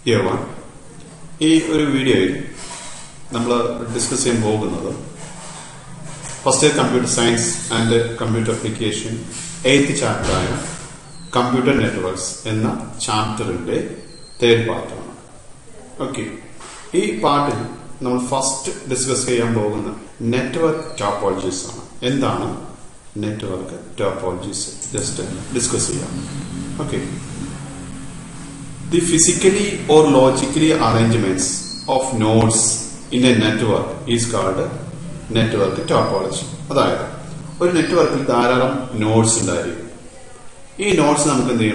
Year 1. This video we will discuss first year computer science and computer application 8th chapter computer networks in the chapter in the third part. Okay. This part we will first discuss network topologies. Network topologies. Just discuss here. Okay. The physically or logically arrangements of nodes in a network is called network topology. That is, one network will have nodes. These nodes we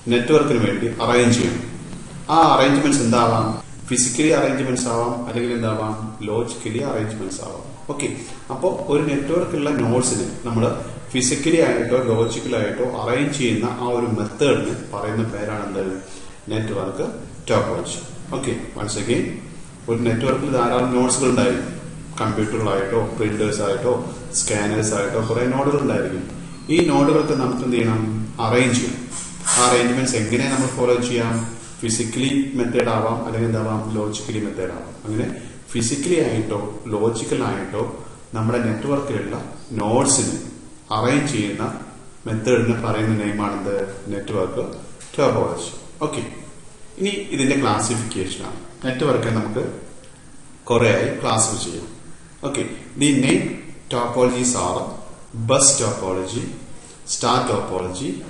network arrange. These arrangements are physically arrangements or logically arrangements. Okay. So, one network nodes physically or logically arrange method network topology. Okay, once again, one network there are nodes computer printers scanners nodes. These nodes arrange arrangements follow physically method logically method. Physically logical network nodes arrange method name network topology. Okay. This is the classification. Network is classification. Okay. The name topologies are bus topology, star topology,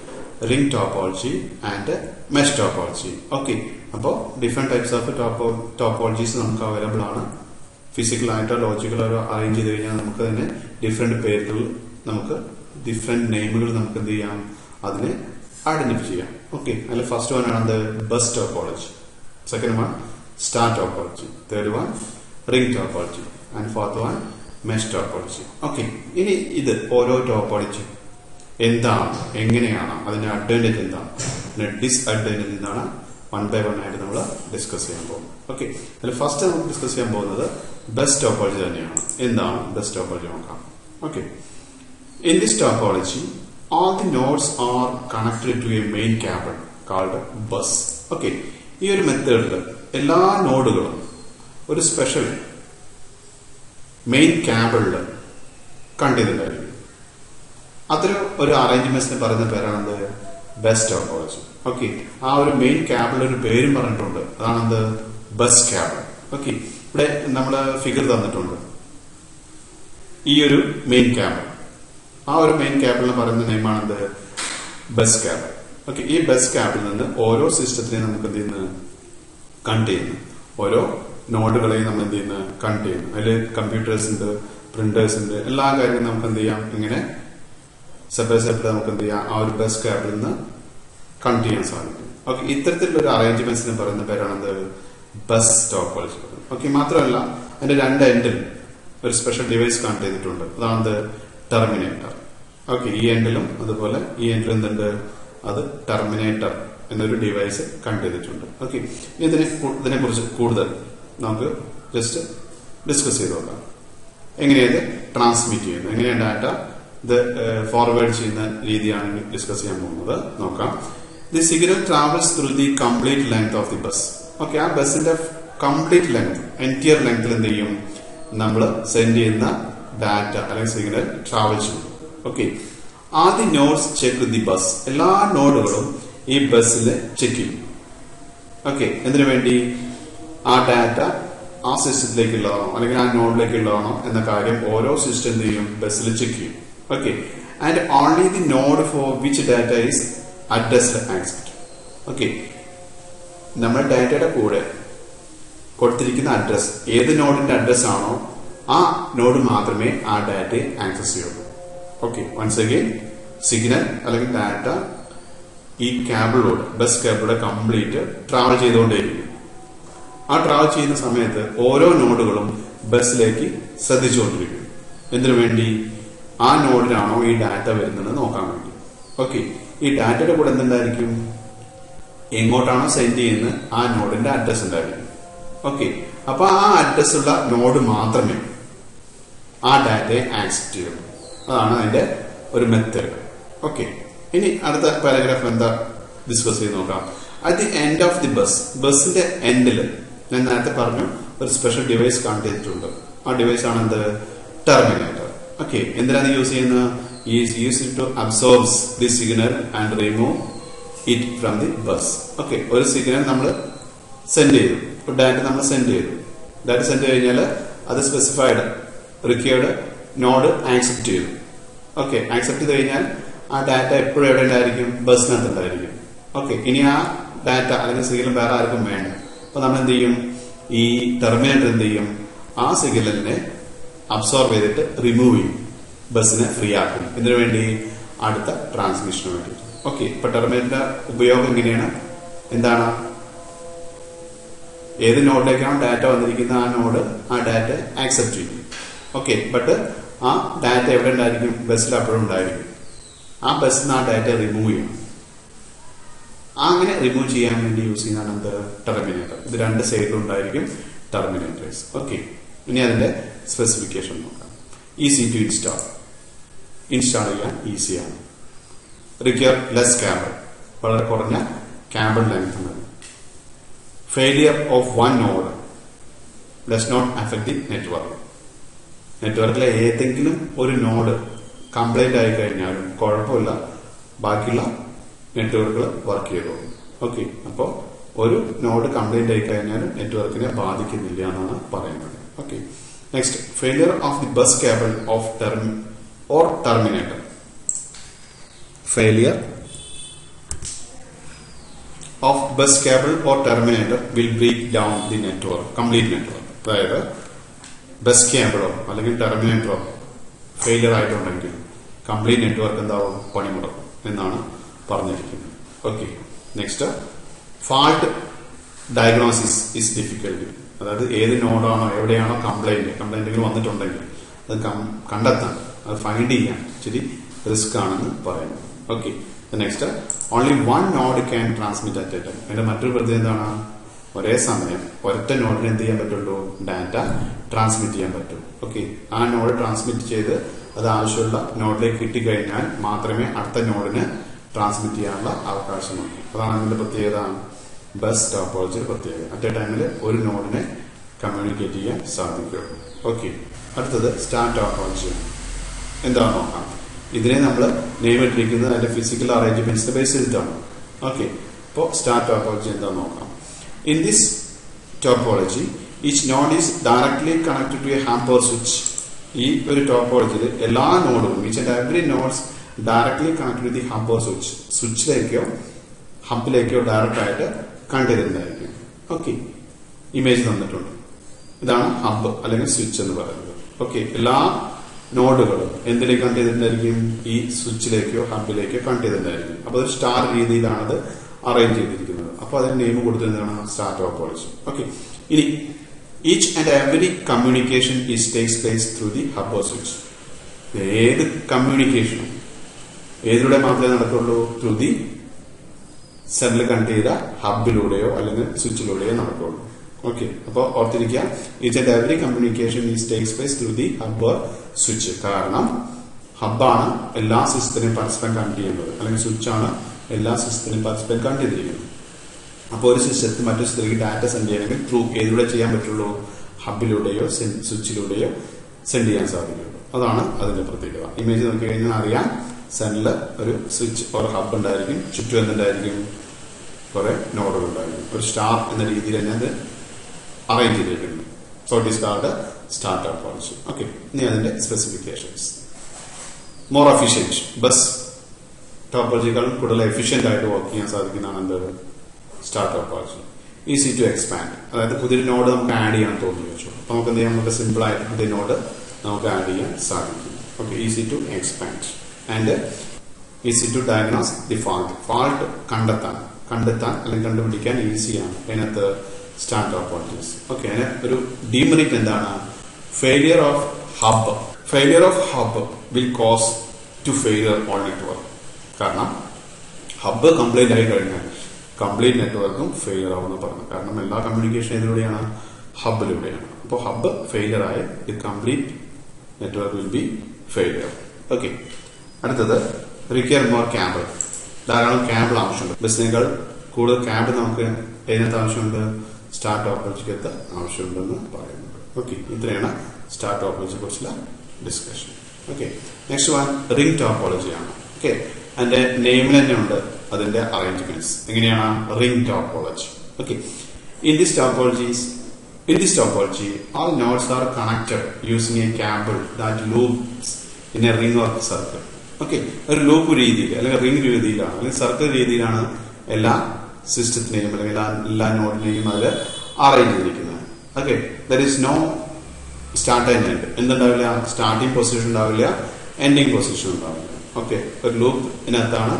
ring topology, and mesh topology. Okay. So, different types of topologies are available. Physical, logical, arrange different pairs, different names identify. Okay, and the first one is the bus topology. Second one, star topology. Third one, ring topology. And fourth one, mesh topology. Okay, this is all topology. Advantage disadvantage one by one discuss. Okay, the first time discuss bus topology. Bus topology. Okay, in this topology, all the nodes are connected to a main cable called bus. Okay, this method, all nodes are special main cable contained. That's arrangements bus topology. Okay, our main cable is the bus cable. Okay, we figure this main cable. Our main cable name is the bus cable. Okay, this bus cable is all system contain. All nodes contain. Computers, printers, separate our bus cable contains. Okay, this arrangements bus topology. Okay, matralla and a special device contains the terminator. Okay, this end is terminator device contains. Okay, this is just discuss transmit data the forward discuss. The signal travels through the complete length of the bus. Okay, our bus is complete length, entire length send data signal travels. Okay, all the nodes check the bus. All nodes this bus check. Okay, and then our data our system node all system bus check. Okay, and only the node for which data is addressed accessed. Okay, number data code address. Either node address node maatrame data access. Okay, once again, signal data this cable load, bus cable complete travel cheyidonde. Travel cheyna samayathu oro nodegalum bus leki ശ്രദ്ധിച്ചുകൊണ്ടിരിക്കും. എന്തിനു വേണ്ടി ആ നോഡിലാണോ ഈ data വരുന്നത് നോക്കാൻ വേണ്ടി. Okay, ഈ ഡാറ്റയുടെ കൂടെ എന്തുണ്ടായിരിക്കും, എങ്ങോട്ടാണോ സെൻഡ് ചെയ്യുന്നത് ആ നോഡിന്റെ അഡ്രസ് ഉണ്ടായിരിക്കും. ഓക്കെ, അപ്പൊ ആ അഡ്രസ് ഉള്ള നോഡ് മാത്രമേ ആ ഡാറ്റയെ ആക്സെപ്റ്റ് ചെയ്യുള്ളൂ. അതാണ് അതിന്റെ ഒരു മെത്തേഡ്. ഓക്കെ, ഇനി അടുത്ത പാരഗ്രാഫ് എന്താ ഡിസ്കസ് ചെയ്ത് നോക്കാം. At the end of the ബസ്സിന്റെ എൻഡിൽ ഞാൻ നേരത്തെ പറഞ്ഞു ഒരു സ്പെഷ്യൽ ഡിവൈസ് കണക്ട് ചെയ്തിട്ടുണ്ട്. ആ ഡിവൈസ് ആണ് എന്ത്? ടെർമിനേറ്റർ. ഓക്കെ, എന്തിനാണ് യൂസ് ചെയ്യുന്നത്? Is used to absorbs the signal and remove it from the bus. Okay, ഒരു സിഗ്നൽ നമ്മൾ സെൻഡ് ചെയ്തു, ഒരു ഡാറ്റ നമ്മൾ സെൻഡ് ചെയ്തു. ഡാറ്റ സെൻഡ് കഴിഞ്ഞാൽ അത് സ്പെസിഫൈഡ് റിക്വയർഡ് നോഡ് ആക്സെപ്റ്റ് ചെയ്തു. ഓക്കെ, ആക്സെപ്റ്റ് ചെയ്ത് കഴിഞ്ഞാൽ ആ ഡാറ്റ എപ്പോഴും എവിടെ ഉണ്ടായിരിക്കും? ബസ്സിനകത്ത് ഉണ്ടായിരിക്കും. ഓക്കെ, ഇനി ആ ഡാറ്റ അല്ലെങ്കിൽ സിഗ്നൽ വേറെ ആർക്കും വേണ്ട. അപ്പൊ നമ്മൾ എന്ത് ചെയ്യും? ഈ ടെർമിനേറ്റർ എന്ത് ചെയ്യും? ആ സിഗ്നലിനെ അബ്സോർബ് ചെയ്തിട്ട് റിമൂവ് ചെയ്യും, ബസ്സിനെ ഫ്രീ ആക്കും. ഇതിനു വേണ്ടി അടുത്ത ട്രാൻസ്മിഷന് വേണ്ടി. ഓക്കെ, ഇപ്പൊ ടെർമിനേറ്ററിന്റെ ഉപയോഗം എങ്ങനെയാണ്? എന്താണ്? ഏത് നോഡിലേക്കാണ് ഡാറ്റ വന്നിരിക്കുന്നത് ആ നോഡ് ആ ഡാറ്റ ആക്സെപ്റ്റ് ചെയ്യും. ഓക്കെ, ബട്ട് ആ ഡാറ്റ എവിടെ ഉണ്ടായിരിക്കും? ബസ്സിൽ അപ്പോഴും ഉണ്ടായിരിക്കും. ആ ബസ്സിൽ നിന്ന് ആ ഡാറ്റ റിമൂവ് ചെയ്യണം. അങ്ങനെ റിമൂവ് ചെയ്യാൻ വേണ്ടി യൂസ് ചെയ്യുന്നതാണ് എന്ത്? ടെർമിനേറ്റർ. ഇത് രണ്ട് സൈഡിലും ഉണ്ടായിരിക്കും ടെർമിനേറ്റേഴ്സ്. ഓക്കെ, ഇനി അതിന്റെ സ്പെസിഫിക്കേഷൻ നോക്കാം. ഈസി ടു ഇൻസ്റ്റാൾ ചെയ്യാൻ ഈസിയാണ്. റിക്വയർ ലെസ് കേബിൾ, വളരെ കുറഞ്ഞ കേബിൾ ലെങ്ത് മതി. Failure of one node does not affect the network. നെറ്റ്വർക്കിലെ ഏതെങ്കിലും ഒരു നോഡ് കംപ്ലൈന്റ് ആയി കഴിഞ്ഞാലും കുഴപ്പമില്ല, ബാക്കിയുള്ള നെറ്റ്വർക്കുകൾ വർക്ക് ചെയ്തോളും. ഓക്കെ, അപ്പോൾ ഒരു നോഡ് കംപ്ലൈന്റ് ആയി കഴിഞ്ഞാലും നെറ്റ്വർക്കിനെ ബാധിക്കുന്നില്ല എന്നാണ് പറയുന്നത്. Okay, next, failure of the bus cable of terminator. Failure of bus cable or terminator will break down the network, complete network. അതായത് ബസ് കേബിളോ അല്ലെങ്കിൽ ടെർമിനേറ്ററോ ഫെയിലിയർ ആയിട്ടുണ്ടെങ്കിൽ കംപ്ലീറ്റ് നെറ്റ്വർക്ക് എന്താവും? പണിമുടക്കും എന്നാണ് പറഞ്ഞിരിക്കുന്നത്. Okay, next, fault diagnosis is difficult. അതായത് ഏത് നോഡാണോ എവിടെയാണോ കംപ്ലൈന്റുകൾ വന്നിട്ടുണ്ടെങ്കിൽ അത് കണ്ടെത്താൻ, അത് ഫൈൻഡ് ചെയ്യാൻ ഇച്ചിരി റിസ്ക് ആണെന്ന് പറയുന്നു. Okay, next, only one node can transmit at A time. അതിന്റെ മറ്റൊരു പ്രത്യേകത എന്താണ്? ഒരേ സമയം ഒരൊറ്റ നോഡിന് എന്ത് ചെയ്യാൻ പറ്റുള്ളൂ? ഡാറ്റ ട്രാൻസ്മിറ്റ് ചെയ്യാൻ പറ്റും. ഓക്കെ, ആ നോഡ് ട്രാൻസ്മിറ്റ് ചെയ്ത് അത് ആവശ്യമുള്ള നോഡിലേക്ക് കിട്ടിക്കഴിഞ്ഞാൽ മാത്രമേ അടുത്ത നോഡിന് ട്രാൻസ്മിറ്റ് ചെയ്യാനുള്ള അവകാശമുള്ളൂ. അതാണ് അതിന്റെ പ്രത്യേകത, ബസ് ടോപ്പോളജി പ്രത്യേകത. അറ്റ് എ ടൈമിൽ ഒരു നോഡിനെ കമ്മ്യൂണിക്കേറ്റ് ചെയ്യാൻ സാധിക്കുള്ളൂ. ഓക്കെ, അടുത്തത് സ്റ്റാർ ടോപ്പോളജി. എന്താണെന്ന് നോക്കാം. ഇതിനെ നമ്മൾ നെയിം ഇട്ടിരിക്കുന്നത് അതിന്റെ ഫിസിക്കൽ അറേഞ്ച്മെന്റ്സിന്റെ ബേസ് ചെയ്തിട്ടാണ്. ഓക്കെ, ഇപ്പോൾ സ്റ്റാർ ടോപ്പോളജി എന്താണെന്ന് നോക്കാം. In this topology each node is directly connected to a hub or switch. ഈ ഒരു ടോപ്പോളജിയിൽ എല്ലാ നോഡുകളും each and every nodes directly connected to the hub or switch. സ്വിച്ചിലേക്കോ ഹബിലേക്കോ ഡയറക്റ്റ് ആയിട്ട് കണ്ടിരുന്നതായിരിക്കും. ഓക്കെ, ഇമേജ് തന്നിട്ടുണ്ട്. ഇതാണ് ഹബ് അല്ലെങ്കിൽ സ്വിച്ച് എന്ന് പറയുന്നത്. ഓക്കെ, എല്ലാ നോഡുകളും എന്തിലേക്ക് കണക്ട് ചെയ്തിട്ടുണ്ടായിരിക്കും? ഈ സ്വിച്ചിലേക്കോ ഹബിലേക്കോ കണക്ട് ചെയ്തിട്ടുണ്ടായിരിക്കും. അപ്പൊ ഒരു സ്റ്റാർ രീതിയിലാണ് അത് അറേഞ്ച് ചെയ്തിരിക്കുന്നത്. അപ്പൊ അതിന് നെയിം കൊടുത്തിരുന്നതാണ് സ്റ്റാർ ടോപ്പോളജി. ഓക്കെ, ഇനി each and every communication is takes place through the hub or switch. ഏത് കമ്മ്യൂണിക്കേഷനും ഏതിലൂടെ മാത്രമേ നടക്കുള്ളൂ? ത്രൂ ദി സെന്ററിൽ കണക്ട് ചെയ്ത ഹബിലൂടെയോ അല്ലെങ്കിൽ സ്വിച്ചിലൂടെയോ നടക്കുള്ളൂ. ഓക്കെ, അപ്പൊ ഓർത്തിരിക്കുക, each and every communication is takes place through the hub or switch. കാരണം ഹബ്ബാണ് എല്ലാ സിസ്റ്റത്തിനെയും പരസ്പരം കണക്ട് ചെയ്യുന്നത്, അല്ലെങ്കിൽ സ്വിച്ചാണ് എല്ലാ സിസ്റ്റത്തിനെയും പരസ്പരം കണക്ട് ചെയ്തിരിക്കുന്നത്. അപ്പോൾ ഒരു സിസ്റ്റത്തിൽ മറ്റൊരു സിസ്റ്റത്തിലേക്ക് ഡാറ്റ സെൻഡ് ചെയ്യണമെങ്കിൽ ത്രൂ ഏതിലൂടെ ചെയ്യാൻ പറ്റുള്ളൂ? ഹബിലൂടെയോ സ്വിച്ചിലൂടെയോ സെൻഡ് ചെയ്യാൻ സാധിക്കുള്ളൂ. അതാണ് അതിന്റെ പ്രത്യേകത. ഇമേജ് നോക്കി കഴിഞ്ഞാൽ അറിയാം, സെന്ററിൽ ഒരു സ്വിച്ച് ഒരു ഹബ് ഉണ്ടായിരിക്കും, ചുറ്റും എന്തുണ്ടായിരിക്കും? കുറെ നോഡുകൾ ഉണ്ടായിരിക്കും. ഒരു സ്റ്റാർ എന്ന രീതിയിൽ തന്നെ അത് അറേഞ്ച് ചെയ്തിരിക്കുന്നു. So it is called star topology. Okay, ഇനി അതിന്റെ സ്പെസിഫിക്കേഷൻസ്. മോർ എഫിഷ്യന്റ്, ബസ് ടോപ്പോളജികൾ കൂടുതൽ എഫിഷ്യന്റ് ആയിട്ട് വർക്ക് ചെയ്യാൻ സാധിക്കുന്നതാണ് എന്ത്? Star topology. Easy to expand, അതായത് പുതിയൊരു നോഡ് നമുക്ക് ആഡ് ചെയ്യാൻ തോന്നി വെച്ചു. അപ്പൊ നമുക്ക് എന്ത് ചെയ്യാം? നമുക്ക് സിമ്പിൾ ആയിട്ട് പുതിയ നോഡ് നമുക്ക് ആഡ് ചെയ്യാൻ സാധിക്കും. Okay, easy to expand and easy to diagnose the fault. Fault കണ്ടെത്താൻ അല്ലെങ്കിൽ കണ്ടുപിടിക്കാൻ ഈസിയാണ് അതിനകത്ത് സ്റ്റാർ ടോപ്പോളജീസ്. ഓക്കെ, അതിന് ഒരു ഡീമെറിറ്റ് എന്താണ്? Failure of hub. Failure of hub will cause to failure all network. കാരണം ഹബ് കംപ്ലൈന്റ് ആയി കഴിഞ്ഞാൽ കംപ്ലീറ്റ് നെറ്റ്വർക്കും ഫെയിലിയർ ആവുമെന്ന് പറഞ്ഞു. കാരണം എല്ലാ കമ്മ്യൂണിക്കേഷൻ ഇതിലൂടെയാണ്? ഹബിലൂടെയാണ്. അപ്പോൾ ഹബ് ഫെയിലിയർ ആയ the complete network will be failure. Okay, അടുത്തത് റിക്വയർ മോർ കേബിൾ. ധാരാളം കേബിൾ ആവശ്യമുണ്ട്. ബസ്സിനേക്കാൾ കൂടുതൽ ക്യാബ് നമുക്ക് ഏതിനകത്ത് ആവശ്യമുണ്ട്, സ്റ്റാർ ടോപ്പോളജിക്കകത്ത് ആവശ്യമുണ്ടെന്ന് പറയുന്നുണ്ട്. ഓക്കെ, ഇത്രയാണ് സ്റ്റാർ ടോപ്പോളജിയെ കുറിച്ചുള്ള discussion. Okay, next one ring topology ആണ്. ഓക്കെ, അതിന്റെ നെയിമിൽ തന്നെ ഉണ്ട് അതിന്റെ അറേഞ്ച്മെന്റ്സ്. എങ്ങനെയാണ് ring topology? Okay, in this topology all nodes are connected using a cable that loops in a ring or circle. Okay, ഒരു loop രീതിയിൽ അല്ലെങ്കിൽ റിംഗ് രീതിയിലാണ് അല്ലെങ്കിൽ സർക്കിൾ രീതിയിലാണ് എല്ലാ സിസ്റ്റത്തിനെയും അല്ലെങ്കിൽ എല്ലാ നോഡിനെയും അതിൽ അറേഞ്ച് ചെയ്തിരിക്കുന്നത്. Okay, there is no start and end. എന്തുണ്ടാവില്ല? സ്റ്റാർട്ടിംഗ് പൊസിഷൻ ഉണ്ടാവില്ല, എൻഡിങ് പൊസിഷൻ ഉണ്ടാവില്ല. ഓക്കെ, ഒരു ലൂപ്പിനകത്താണ്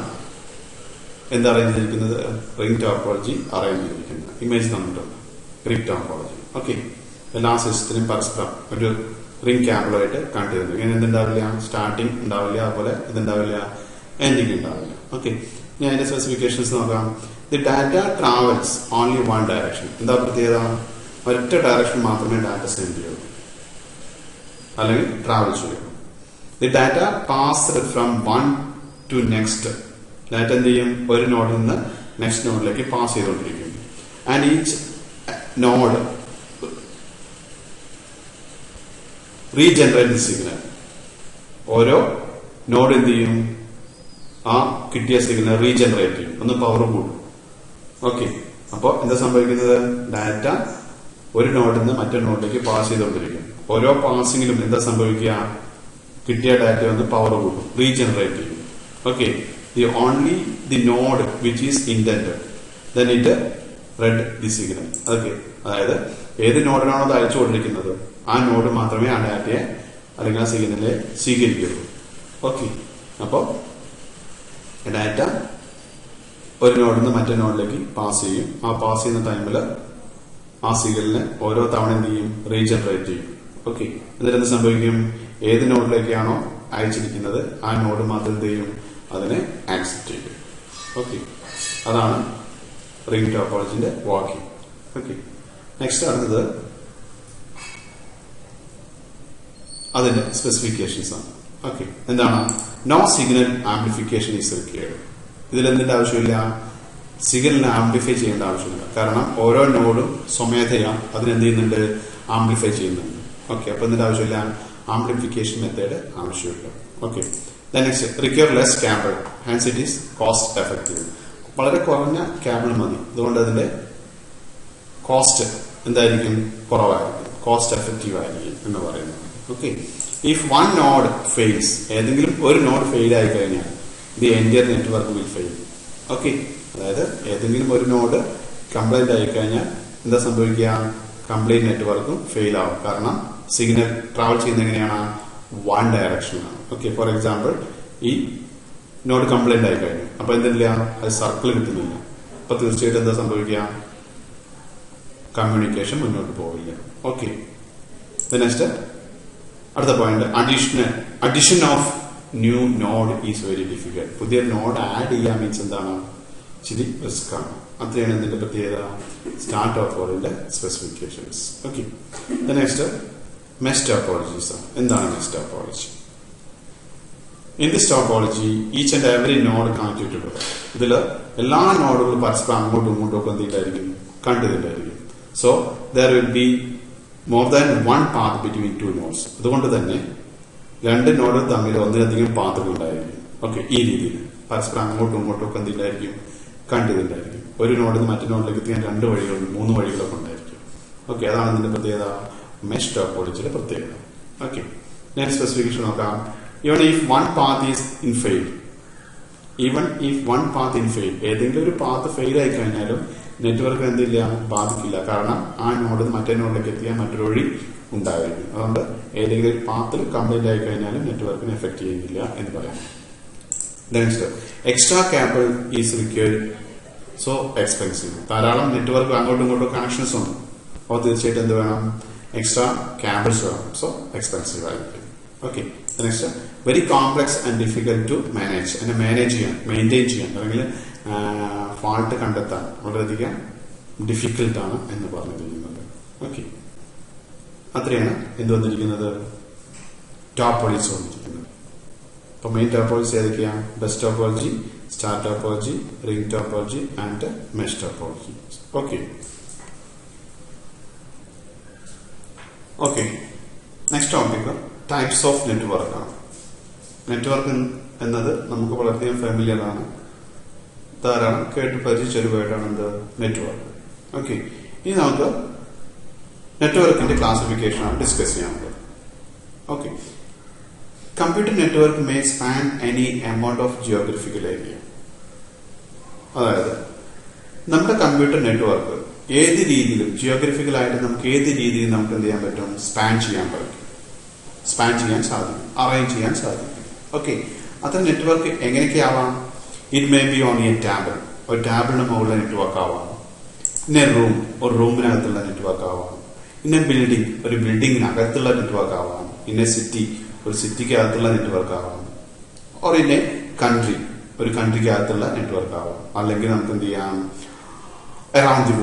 എന്ത് അറേഞ്ച് ചെയ്തിരിക്കുന്നത്? റിംഗ് ടോപ്പോളജി അറേഞ്ച് ചെയ്തിരിക്കുന്നത്. ഇമേജ് തന്നിട്ടുണ്ട് റിംഗ് ടോപ്പോളജി. ഓക്കെ, എല്ലാ സിസ്റ്റത്തിനും പരസ്പരം ഒരു റിംഗ് ക്യാബിളുമായിട്ട് കണക്ട് ചെയ്തിട്ടുണ്ട്. ഇങ്ങനെ എന്തുണ്ടാവില്ല? സ്റ്റാർട്ടിംഗ് ഉണ്ടാവില്ല, അതുപോലെ ഇതുണ്ടാവില്ല, എൻഡിങ് ഉണ്ടാവില്ല. ഓക്കെ, ഞാൻ അതിന്റെ സ്പെസിഫിക്കേഷൻസ് നോക്കാം. The data travels only one direction. എന്താ പ്രത്യേകത? ഒറ്റ ഡയറക്ഷൻ മാത്രമേ ഡാറ്റ സെൻഡ് ചെയ്യൂ അല്ലെങ്കിൽ ട്രാവൽ ചെയ്യൂ. The data passed from one two next. Data എന്ത് ചെയ്യും? ഒരു നോഡിൽ നിന്ന് നെക്സ്റ്റ് നോഡിലേക്ക് പാസ് ചെയ്തുകൊണ്ടിരിക്കും. And each node regenerate signal. ഓരോ നോഡ് എന്ത് ചെയ്യും? ആ കിട്ടിയ സിഗ്നൽ റീജനറേറ്റ് ചെയ്യും, ഒന്ന് പവർ കൂടും. ഓക്കെ, അപ്പൊ എന്താ സംഭവിക്കുന്നത്? ഡാറ്റ ഒരു നോഡിൽ നിന്ന് മറ്റൊരു നോഡിലേക്ക് പാസ് ചെയ്തുകൊണ്ടിരിക്കും. ഓരോ പാസിംഗിലും എന്താ സംഭവിക്കുക? കിട്ടിയ ഡാറ്റ ഒന്ന് പവർ കൂടും, റീജനറേറ്റ് ചെയ്യും. Okay, the only the node which is intended then it read the signal. Okay, അതായത് ഏത് നോഡിനാണോ അത് അയച്ചുകൊണ്ടിരിക്കുന്നത് ആ നോഡ് മാത്രമേ ആ ഡാറ്റയെ അല്ലെങ്കിൽ ആ സിഗ്നലെ സ്വീകരിക്കുള്ളൂ. ഓക്കെ, അപ്പോ ഡാറ്റ ഒരു നോഡിൽ നിന്ന് മറ്റേ നോഡിലേക്ക് പാസ് ചെയ്യും. ആ പാസ് ചെയ്യുന്ന ടൈമിൽ ആ സിഗ്നലിനെ ഓരോ തവണ എന്ത് ചെയ്യും? റീജനറേറ്റ് ചെയ്യും. ഓക്കെ, എന്നിട്ട് എന്ത് സംഭവിക്കും? ഏത് നോഡിലേക്കാണോ അയച്ചിരിക്കുന്നത് ആ നോഡ് മാത്രം എന്ത് ചെയ്യും? അതിനെ ആക്സെപ്റ്റ് ചെയ്യും. ഓക്കെ, അതാണ് റിംഗ് ടോപ്പോളജിന്റെ വർക്കിംഗ്. ഓക്കെ, നെക്സ്റ്റ് അടുത്തത് അതിന്റെ സ്പെസിഫിക്കേഷൻസ് ആണ്. ഓക്കെ, എന്താണ്? No signal amplification is required. ഇതിൽ എന്തിന്റെ ആവശ്യമില്ല? സിഗ്നലിനെ ആംപ്ലിഫൈ ചെയ്യേണ്ട ആവശ്യമില്ല. കാരണം ഓരോ നോഡും സ്വമേധയാ അതിനെന്ത് ചെയ്യുന്നുണ്ട്? ആംപ്ലിഫൈ ചെയ്യുന്നുണ്ട്. ഓക്കെ, അപ്പൊ എന്തിന്റെ ആവശ്യമില്ല? ആംപ്ലിഫിക്കേഷൻ മെത്തേഡ് ആവശ്യമില്ല. Okay, next require less cable, Hans it is cost effective. വളരെ കുറഞ്ഞ ക്യാബിൾ മതി, അതുകൊണ്ട് അതിന്റെ കോസ്റ്റ് എന്തായിരിക്കും? കുറവായിരിക്കും, കോസ്റ്റ് എഫക്റ്റീവ് ആയിരിക്കും എന്ന് പറയുന്നത്. Okay, if one node fails, ഏതെങ്കിലും ഒരു നോഡ് ഫെയിൽ ആയി കഴിഞ്ഞാൽ the entire network will fail. Okay, അതായത് ഏതെങ്കിലും ഒരു നോഡ് കംപ്ലൈന്റ് ആയി കഴിഞ്ഞാൽ എന്താ സംഭവിക്കുക? കംപ്ലീറ്റ് നെറ്റ്വർക്കും ഫെയിൽ ആവും. കാരണം സിഗ്നൽ ട്രാവൽ ചെയ്യുന്നത് എങ്ങനെയാണ്? വൺ ഡയറക്ഷനാണ്. ഓക്കെ, ഫോർ എക്സാമ്പിൾ ഈ നോഡ് കംപ്ലൈന്റ് ആയി കഴിഞ്ഞു, അപ്പൊ എന്തില്ല? അത് സർക്കിൾ കിട്ടുന്നില്ല. അപ്പൊ തീർച്ചയായിട്ടും എന്താ സംഭവിക്കുക? കമ്മ്യൂണിക്കേഷൻ മുന്നോട്ട് പോവില്ല. ഓക്കെ, നെക്സ്റ്റ് അടുത്ത point, addition of new node is very difficult. പുതിയ നോഡ് ആഡ് ചെയ്യാൻ മീൻസ് എന്താണ്? ഇച്ചിരി റിസ്ക് ആണ്. അത്രയാണ് ഇതിന്റെ പ്രത്യേകത, സ്റ്റാർ ടോപ്പോളജിന്റെ specifications. Okay, next mesh topologies. എന്താണ് mesh topology? In this topology, each and every node connected together. ഇതിൽ എല്ലാ നോഡുകളും പരസ്പരം അങ്ങോട്ടും ഇങ്ങോട്ടും ഒക്കെ എന്തിട്ടായിരിക്കും? കണ്ടതിട്ടായിരിക്കും. So there will be more than one path between two nodes. അതുകൊണ്ട് തന്നെ രണ്ട് നോഡുകൾ തമ്മിൽ ഒന്നിലധികം പാത്തുകൾ ഉണ്ടായിരിക്കും. ഓക്കെ, ഈ രീതിയിൽ പരസ്പരം അങ്ങോട്ടും ഇങ്ങോട്ടും ഒക്കെ എന്തിട്ടായിരിക്കും? കണ്ടതിട്ടായിരിക്കും. ഒരു നോഡിൽ നിന്ന് മറ്റു നോഡിലേക്ക് എത്തിക്കാൻ രണ്ട് വഴികളും 3 വഴികളൊക്കെ ഉണ്ടായിരിക്കും. ഓക്കെ, അതാണ് ഇതിന്റെ പ്രത്യേകത, മെഷ് ടോപ്പോളജിയുടെ പ്രത്യേകത. ഓക്കെ, നെക്സ്റ്റ് സ്പെസിഫിക്കേഷൻ നോക്കാം. Even if one path is in fail, ഏതെങ്കിലും ഒരു പാത്ത് ഫെയിൽ ആയി കഴിഞ്ഞാലും നെറ്റ്വർക്ക് എന്തില്ല? ബാധിക്കില്ല. കാരണം ആ നോഡ് മറ്റേ നോഡിലേക്ക് എത്തിയാൽ മറ്റൊരു വഴി ഉണ്ടായിരിക്കും. അതുകൊണ്ട് ഏതെങ്കിലും ഒരു പാത്തിൽ കംപ്ലൈന്റ് ആയി കഴിഞ്ഞാലും നെറ്റ്വർക്കിനെ എഫക്ട് ചെയ്യുന്നില്ല എന്ന് പറയാം. Next, extra cable is required, so expensive. ധാരാളം നെറ്റ്വർക്ക് അങ്ങോട്ടും ഇങ്ങോട്ടും കണക്ഷൻസ് ഉണ്ട്. അപ്പോൾ തീർച്ചയായിട്ടും എന്ത് വേണം? എക്സ്ട്രാ കേബിൾസ് വേണം. സോ എക്സ്പെൻസീവ് ആയിരിക്കും. Okay, next, very complex and difficult to manage. അതിനെ മാനേജ് ചെയ്യാൻ, മെയിൻറ്റെയിൻ ചെയ്യാൻ അല്ലെങ്കിൽ ഫാൾട്ട് കണ്ടെത്താൻ വളരെയധികം ഡിഫിക്കൽട്ടാണ് എന്ന് പറഞ്ഞിരിക്കുന്നത്. ഓക്കെ, അത്രയാണ് എന്ത് വന്നിരിക്കുന്നത്? ടോപ്പോളജീസ് വന്നിരിക്കുന്നത്. അപ്പൊ മെയിൻ ടോപ്പോളജീസ് ഏതൊക്കെയാണ്? Bus topology, Star topology, ring topology, and mesh topology. Okay. Okay. Next topic, types of network. Network എന്നത് നമുക്ക് വളരെയധികം ഫാമിലിയർ ആണ്, ധാരാളം കേട്ട് പരിചയിച്ചൊരു വേർഡാണ് എന്ത് നെറ്റ്വർക്ക്. ഓക്കെ, ഇനി നമുക്ക് നെറ്റ്വർക്കിന്റെ ക്ലാസിഫിക്കേഷൻ ആണ് ഡിസ്കസ് ചെയ്യാനുള്ളത്. Okay, computer network may span any amount of geographical area. അതായത് നമ്മുടെ കമ്പ്യൂട്ടർ നെറ്റ്വർക്ക് ഏത് രീതിയിലും ജിയോഗ്രഫിക്കൽ ആയിട്ട് നമുക്ക് ഏത് രീതിയിൽ നമുക്ക് എന്ത് ചെയ്യാൻ പറ്റും, സ്പാൻ ചെയ്യാൻ സാധിക്കും, അറേഞ്ച് ചെയ്യാൻ സാധിക്കും. ഓക്കെ, അത്ര നെറ്റ്വർക്ക് എങ്ങനെയൊക്കെയാവാം? It may be on a table, ഒരു ടാബിളിന് മുകളിലെ നെറ്റ്വർക്ക് ആവാം. ഇന്ന റൂം, ഒരു റൂമിനകത്തുള്ള നെറ്റ്വർക്ക് ആവാം. ഇന്ന ബിൽഡിംഗ്, ഒരു ബിൽഡിങ്ങിനകത്തുള്ള നെറ്റ്വർക്ക് ആവാം. ഇന്ന സിറ്റി, ഒരു സിറ്റിക്ക് അകത്തുള്ള നെറ്റ്വർക്ക് ആവാം. ഓർ ഇന്ന കൺട്രി, ഒരു കൺട്രിക്ക് അകത്തുള്ള നെറ്റ്വർക്ക് ആവാം. അല്ലെങ്കിൽ നമുക്ക് എന്ത് ചെയ്യാം, അറൌണ്ട് ദി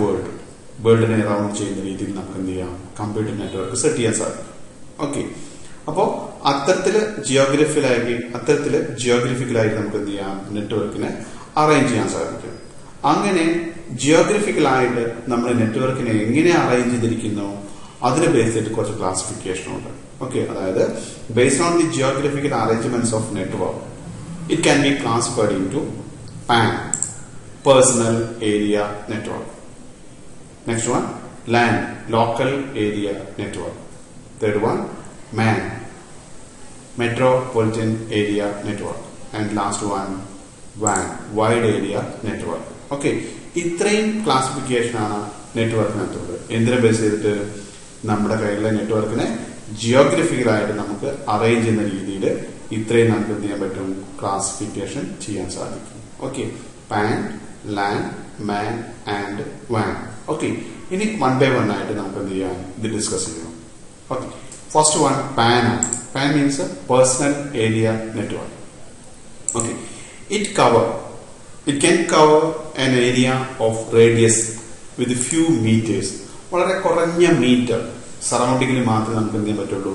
വേൾഡിനെ അറൌണ്ട് ചെയ്യുന്ന രീതിയിൽ നമുക്ക് എന്ത് ചെയ്യാം, കമ്പ്യൂട്ടർ നെറ്റ്വർക്ക് സെറ്റ് ചെയ്യാൻ സാധിക്കും. ഓക്കെ, അപ്പോ അത്തരത്തില് ജിയോഗ്രഫിക്കലായിട്ട് നമുക്ക് എന്ത് ചെയ്യാം, നെറ്റ്വർക്കിനെ അറേഞ്ച് ചെയ്യാൻ സാധിക്കും. അങ്ങനെ ജിയോഗ്രഫിക്കലായിട്ട് നമ്മൾ നെറ്റ്വർക്കിനെ എങ്ങനെ അറേഞ്ച് ചെയ്തിരിക്കുന്നു അതിനെ ബേസ് ചെയ്തിട്ട് കുറച്ച് ക്ലാസിഫിക്കേഷൻ ഉണ്ട്. ഓക്കെ, അതായത് based on the geographical arrangements of network it can be classified into PAN, personal area network. Next one, LAN, local area network. Third one, MAN, metropolitan area network. And last one, WAN, wide area network. Okay, ഇത്രയും classification ആണ് നെറ്റ്വർക്കിനകത്തുള്ളത്. എന്തിനെ base ചെയ്തിട്ട് നമ്മുടെ കയ്യിലുള്ള നെറ്റ്വർക്കിനെ ജിയോഗ്രഫിക്കലായിട്ട് നമുക്ക് arrange ചെയ്യുന്ന രീതിയിൽ ഇത്രയും നമുക്ക് എന്ത് ചെയ്യാൻ പറ്റും, ക്ലാസിഫിക്കേഷൻ ചെയ്യാൻ സാധിക്കും. Okay, PAN, LAN, MAN and WAN. Okay, ഇനി വൺ ബൈ വൺ ആയിട്ട് നമുക്ക് എന്ത് ചെയ്യാം, ഇത് ഡിസ്കസ് ചെയ്യണം. ഓക്കെ, ഫസ്റ്റ് വൺ PAN ആണ്. PAN means personal area network. Okay, it can cover an area of radius with few meters. വളരെ കുറഞ്ഞ മീറ്റർ സറൗണ്ടിങ്ങിൽ മാത്രമേ നമുക്ക് എന്ത് ചെയ്യാൻ പറ്റുള്ളൂ,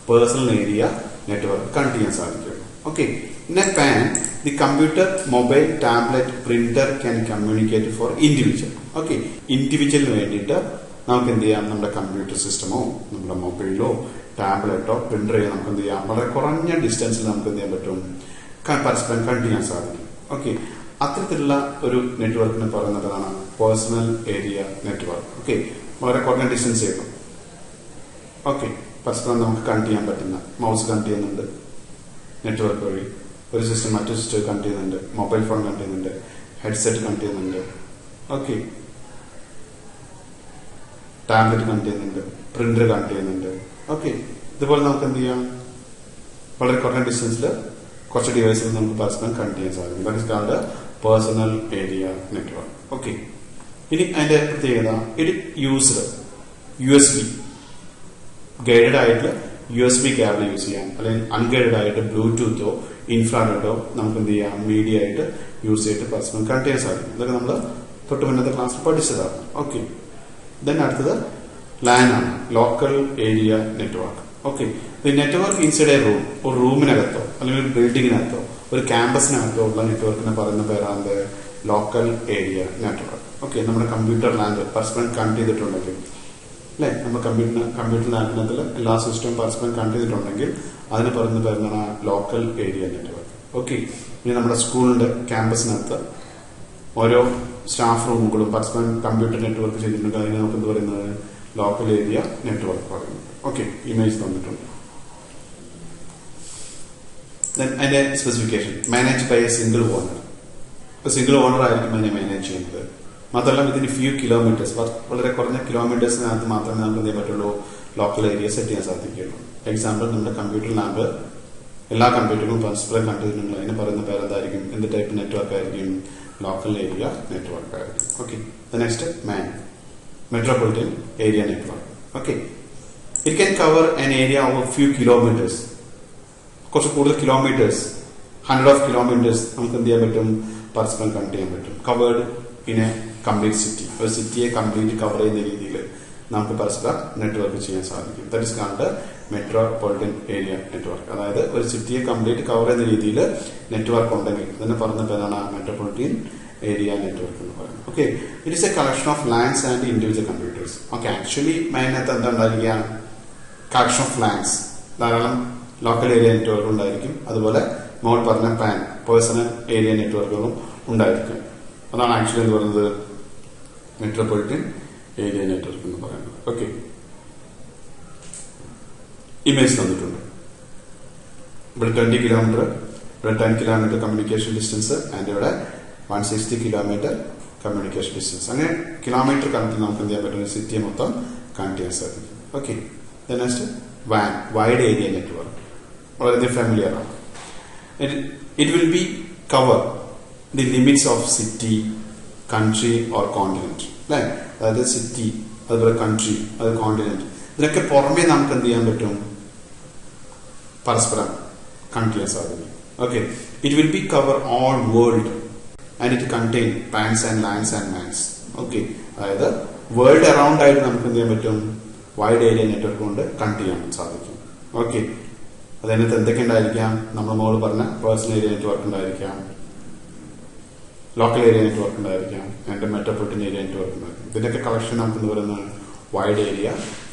പേഴ്സണൽ ഏരിയ നെറ്റ്വർക്ക് കണക്ട് ചെയ്യാൻ സാധിക്കുള്ളൂ. Okay, in a PAN, the computer, mobile, tablet, printer can communicate for individual. Okay, individual വേണ്ടിയിട്ട് നമുക്ക് എന്ത് ചെയ്യാം, നമ്മുടെ കമ്പ്യൂട്ടർ സിസ്റ്റമോ നമ്മുടെ മൊബൈലോ ടാബ്ലറ്റോ പ്രിന്ററോ നമുക്ക് എന്ത് ചെയ്യാം, വളരെ കുറഞ്ഞ ഡിസ്റ്റൻസിൽ നമുക്ക് എന്ത് ചെയ്യാൻ പറ്റും, പരസ്പരം കണക്ട് ചെയ്യാൻ സാധിക്കും. ഓക്കെ, അത്തരത്തിലുള്ള ഒരു നെറ്റ്വർക്കിനെ പറയുന്നതാണ് പേഴ്സണൽ ഏരിയ നെറ്റ്വർക്ക്. ഓക്കെ, വളരെ കുറഞ്ഞ ഡിസ്റ്റൻസ് ചെയ്യണം. ഓക്കെ, പരസ്പരം നമുക്ക് കണക്ട് ചെയ്യാൻ പറ്റുന്ന, മൗസ് കണക്ട് ചെയ്യുന്നുണ്ട് നെറ്റ്വർക്ക് വഴി, ഒരു സിസ്റ്റം മറ്റൊരു സിസ്റ്റം കണക്ട് ചെയ്യുന്നുണ്ട്, മൊബൈൽ ഫോൺ കണക്ട് ചെയ്യുന്നുണ്ട്, ഹെഡ്സെറ്റ് കണക്ട് ചെയ്യുന്നുണ്ട്. ഓക്കെ, ടാബ്ലറ്റ് കണക്ട് ചെയ്യുന്നുണ്ട്, പ്രിന്റർ കണക്ട് ചെയ്യുന്നുണ്ട്. ഓക്കെ, ഇതുപോലെ നമുക്ക് എന്ത് ചെയ്യാം, വളരെ കുറഞ്ഞ ഡിസ്റ്റൻസിൽ കുറച്ച് ഡിവൈസുകൾ നമുക്ക് പരസ്പരം കണക്ട് ചെയ്യാൻ സാധിക്കും. That is called personal area network. Okay, ഇനി അതിന്റെ പ്രത്യേകത, ഇറ്റ് യൂസ്ഡ് USB ഗൈഡഡ് ആയിട്ട് USB കേബിൾ യൂസ് ചെയ്യാം, അല്ലെങ്കിൽ അൺഗൈഡഡ് ആയിട്ട് ബ്ലൂടൂത്തോ ഇൻഫ്രാറെഡോ നമുക്ക് എന്ത് ചെയ്യാം, മീഡിയ ആയിട്ട് യൂസ് ചെയ്തിട്ട് പരസ്പരം കണക്ട് ചെയ്യാൻ സാധിക്കും. ഇതൊക്കെ നമ്മൾ തൊട്ട് മുന്നത്തെ ക്ലാസ്സിൽ പഠിച്ചതാണ്. ഓക്കെ, ദെൻ അടുത്തത് LAN ആണ്, local area network. Okay, network inside A room, ഒരു റൂമിനകത്തോ അല്ലെങ്കിൽ ഒരു ബിൽഡിങ്ങിനകത്തോ ഒരു ക്യാമ്പസിനകത്തോ ഉള്ള നെറ്റ്വർക്കിനെ പറയുന്ന പേരാണ് ലോക്കൽ ഏരിയ നെറ്റ്വർക്ക്. ഓക്കെ, നമ്മുടെ കമ്പ്യൂട്ടർ ലാൻഡ് പരസ്പരം കണക്ട് ചെയ്തിട്ടുണ്ടെങ്കിൽ, അല്ലെ, നമ്മൾ കമ്പ്യൂട്ടർ ലാൻഡിനകത്തിൽ എല്ലാ സിസ്റ്റവും പരസ്പരം കണക്ട് ചെയ്തിട്ടുണ്ടെങ്കിൽ അതിന് പറയുന്ന പേരാണ് ലോക്കൽ ഏരിയ നെറ്റ്വർക്ക്. ഓക്കെ, ഇനി നമ്മുടെ സ്കൂളിന്റെ ക്യാമ്പസിനകത്ത് ഓരോ സ്റ്റാഫ് റൂമുകളും പരസ്പരം കമ്പ്യൂട്ടർ നെറ്റ്വർക്ക് ചെയ്തിട്ടുണ്ടെങ്കിൽ അതിന് നമുക്ക് എന്ത് പറയുന്നത്, ലോക്കൽ ഏരിയ നെറ്റ്വർക്ക് പറയുന്നത്. ഓക്കെ, ഇമേജ് തന്നിട്ടുണ്ട്. അതിന്റെ specification, manage by a single owner. Single owner ആയിരിക്കും അതിനെ മാനേജ് ചെയ്യുന്നത്. മാത്രമല്ല ഇതിന് ഫ്യൂ കിലോമീറ്റേഴ്സ്, വളരെ കുറഞ്ഞ കിലോമീറ്റേഴ്സിനകത്ത് മാത്രമേ നമുക്ക് എന്ത് ചെയ്യാൻ പറ്റുള്ളൂ, ലോക്കൽ ഏരിയ സെറ്റ് ചെയ്യാൻ സാധിക്കുള്ളൂ. എക്സാമ്പിൾ, നമ്മുടെ കമ്പ്യൂട്ടർ ലാബ് എല്ലാ കമ്പ്യൂട്ടറും പരസ്പരം കണ്ടിട്ടുണ്ടെങ്കിൽ അതിന് പറയുന്ന പേരെന്തായിരിക്കും, എന്ത് ടൈപ്പ് നെറ്റ്വർക്ക് ആയിരിക്കും, ലോക്കൽ ഏരിയ നെറ്റ്വർക്ക് ആയിരിക്കും. Okay, next MAN, metropolitan area network. Okay, it can cover an area of few kilometres, കുറച്ച് കൂടുതൽ കിലോമീറ്റേഴ്സ്, 100 of kilometers നമുക്ക് എന്ത് ചെയ്യാൻ പറ്റും, പരസ്പരം കണക്ട് ചെയ്യാൻ പറ്റും. Covered in A complete city, ഒരു സിറ്റിയെ കംപ്ലീറ്റ് കവർ ചെയ്യുന്ന രീതിയിൽ നമുക്ക് പരസ്പരം നെറ്റ്വർക്ക് ചെയ്യാൻ സാധിക്കും. That is called metropolitan area network. അതായത് ഒരു സിറ്റിയെ കംപ്ലീറ്റ് കവർ ചെയ്യുന്ന രീതിയിൽ നെറ്റ്വർക്ക് ഉണ്ടെങ്കിൽ അതിനെ പറഞ്ഞ പേരാണ് മെട്രോപൊളിറ്റൻ ഏരിയ നെറ്റ്വർക്ക് എന്ന് പറയുന്നത്. Okay, it is a collection of LANs and individual computers. Okay, actually മെയിനകത്ത് എന്താ ഉണ്ടായിരിക്കുക? കളക്ഷൻ ഓഫ് ലാൻഡ്സ്, ധാരാളം ലോക്കൽ ഏരിയ നെറ്റ്വർക്ക് ഉണ്ടായിരിക്കും. അതുപോലെ മോൾ പറഞ്ഞ പാൻ പേഴ്സണൽ ഏരിയ നെറ്റ്വർക്കുകളും ഉണ്ടായിരിക്കും. അതാണ് ആക്ച്വലി എന്ന് പറയുന്നത് മെട്രോപൊളിറ്റൻ ഏരിയ നെറ്റ്വർക്ക് എന്ന് പറയുന്നത്. ഓക്കെ, ഇമേജ് തന്നിട്ടുണ്ട്. ഇവിടെ 20 കിലോമീറ്റർ, ഇവിടെ 10 കിലോമീറ്റർ കമ്മ്യൂണിക്കേഷൻ ഡിസ്റ്റൻസ് ആൻഡ് ഇവിടെ 160 കിലോമീറ്റർ കമ്മ്യൂണിക്കേഷൻ ഡിസ്റ്റൻസ്. അങ്ങനെ കിലോമീറ്റർ കണക്കിൽ നമുക്ക് എന്ത് ചെയ്യാൻ പറ്റും? സിറ്റിയെ മൊത്തം കണക്ട് ചെയ്യാൻ സാധിക്കും. Okay, next van, wide area network. വളരെ ഫാമിലിയർ ആണ്. It will be cover the limits of city, country or continent. അല്ലെ, അതായത് സിറ്റി, അതുപോലെ കൺട്രി, അത് കോണ്ടിനെന്റ്, ഇതിനൊക്കെ പുറമെ നമുക്ക് എന്ത് ചെയ്യാൻ പറ്റും? പരസ്പരം കണക്ട് ചെയ്യാൻ സാധിക്കും. Okay, it will be cover all world and it contain PANs and LANs and MANs. Okay, അതായത് വേൾഡ് അറൌണ്ട് ആയിട്ട് നമുക്ക് എന്ത് ചെയ്യാൻ പറ്റും? വൈഡ് ഏരിയ നെറ്റ്വർക്ക് കൊണ്ട് കണക്ട് ചെയ്യാൻ സാധിക്കും. ഓക്കെ, അതിനകത്ത് എന്തൊക്കെ ഉണ്ടായിരിക്കാം? നമ്മൾ മോള് പറഞ്ഞ പേഴ്സണൽ ഏരിയ നെറ്റ്വർക്ക് ഉണ്ടായിരിക്കാം, ലോക്കൽ ഏരിയ നെറ്റ്വർക്ക് ഉണ്ടായിരിക്കാം, ആൻഡ് മെട്രോപൊളിറ്റൻ ഏരിയ നെറ്റ്വർക്ക് ഉണ്ടായിരിക്കും. ഇതിന്റെയൊക്കെ കളക്ഷൻ നമുക്ക് എന്ന് പറയുന്നത് വൈഡ് ഏരിയ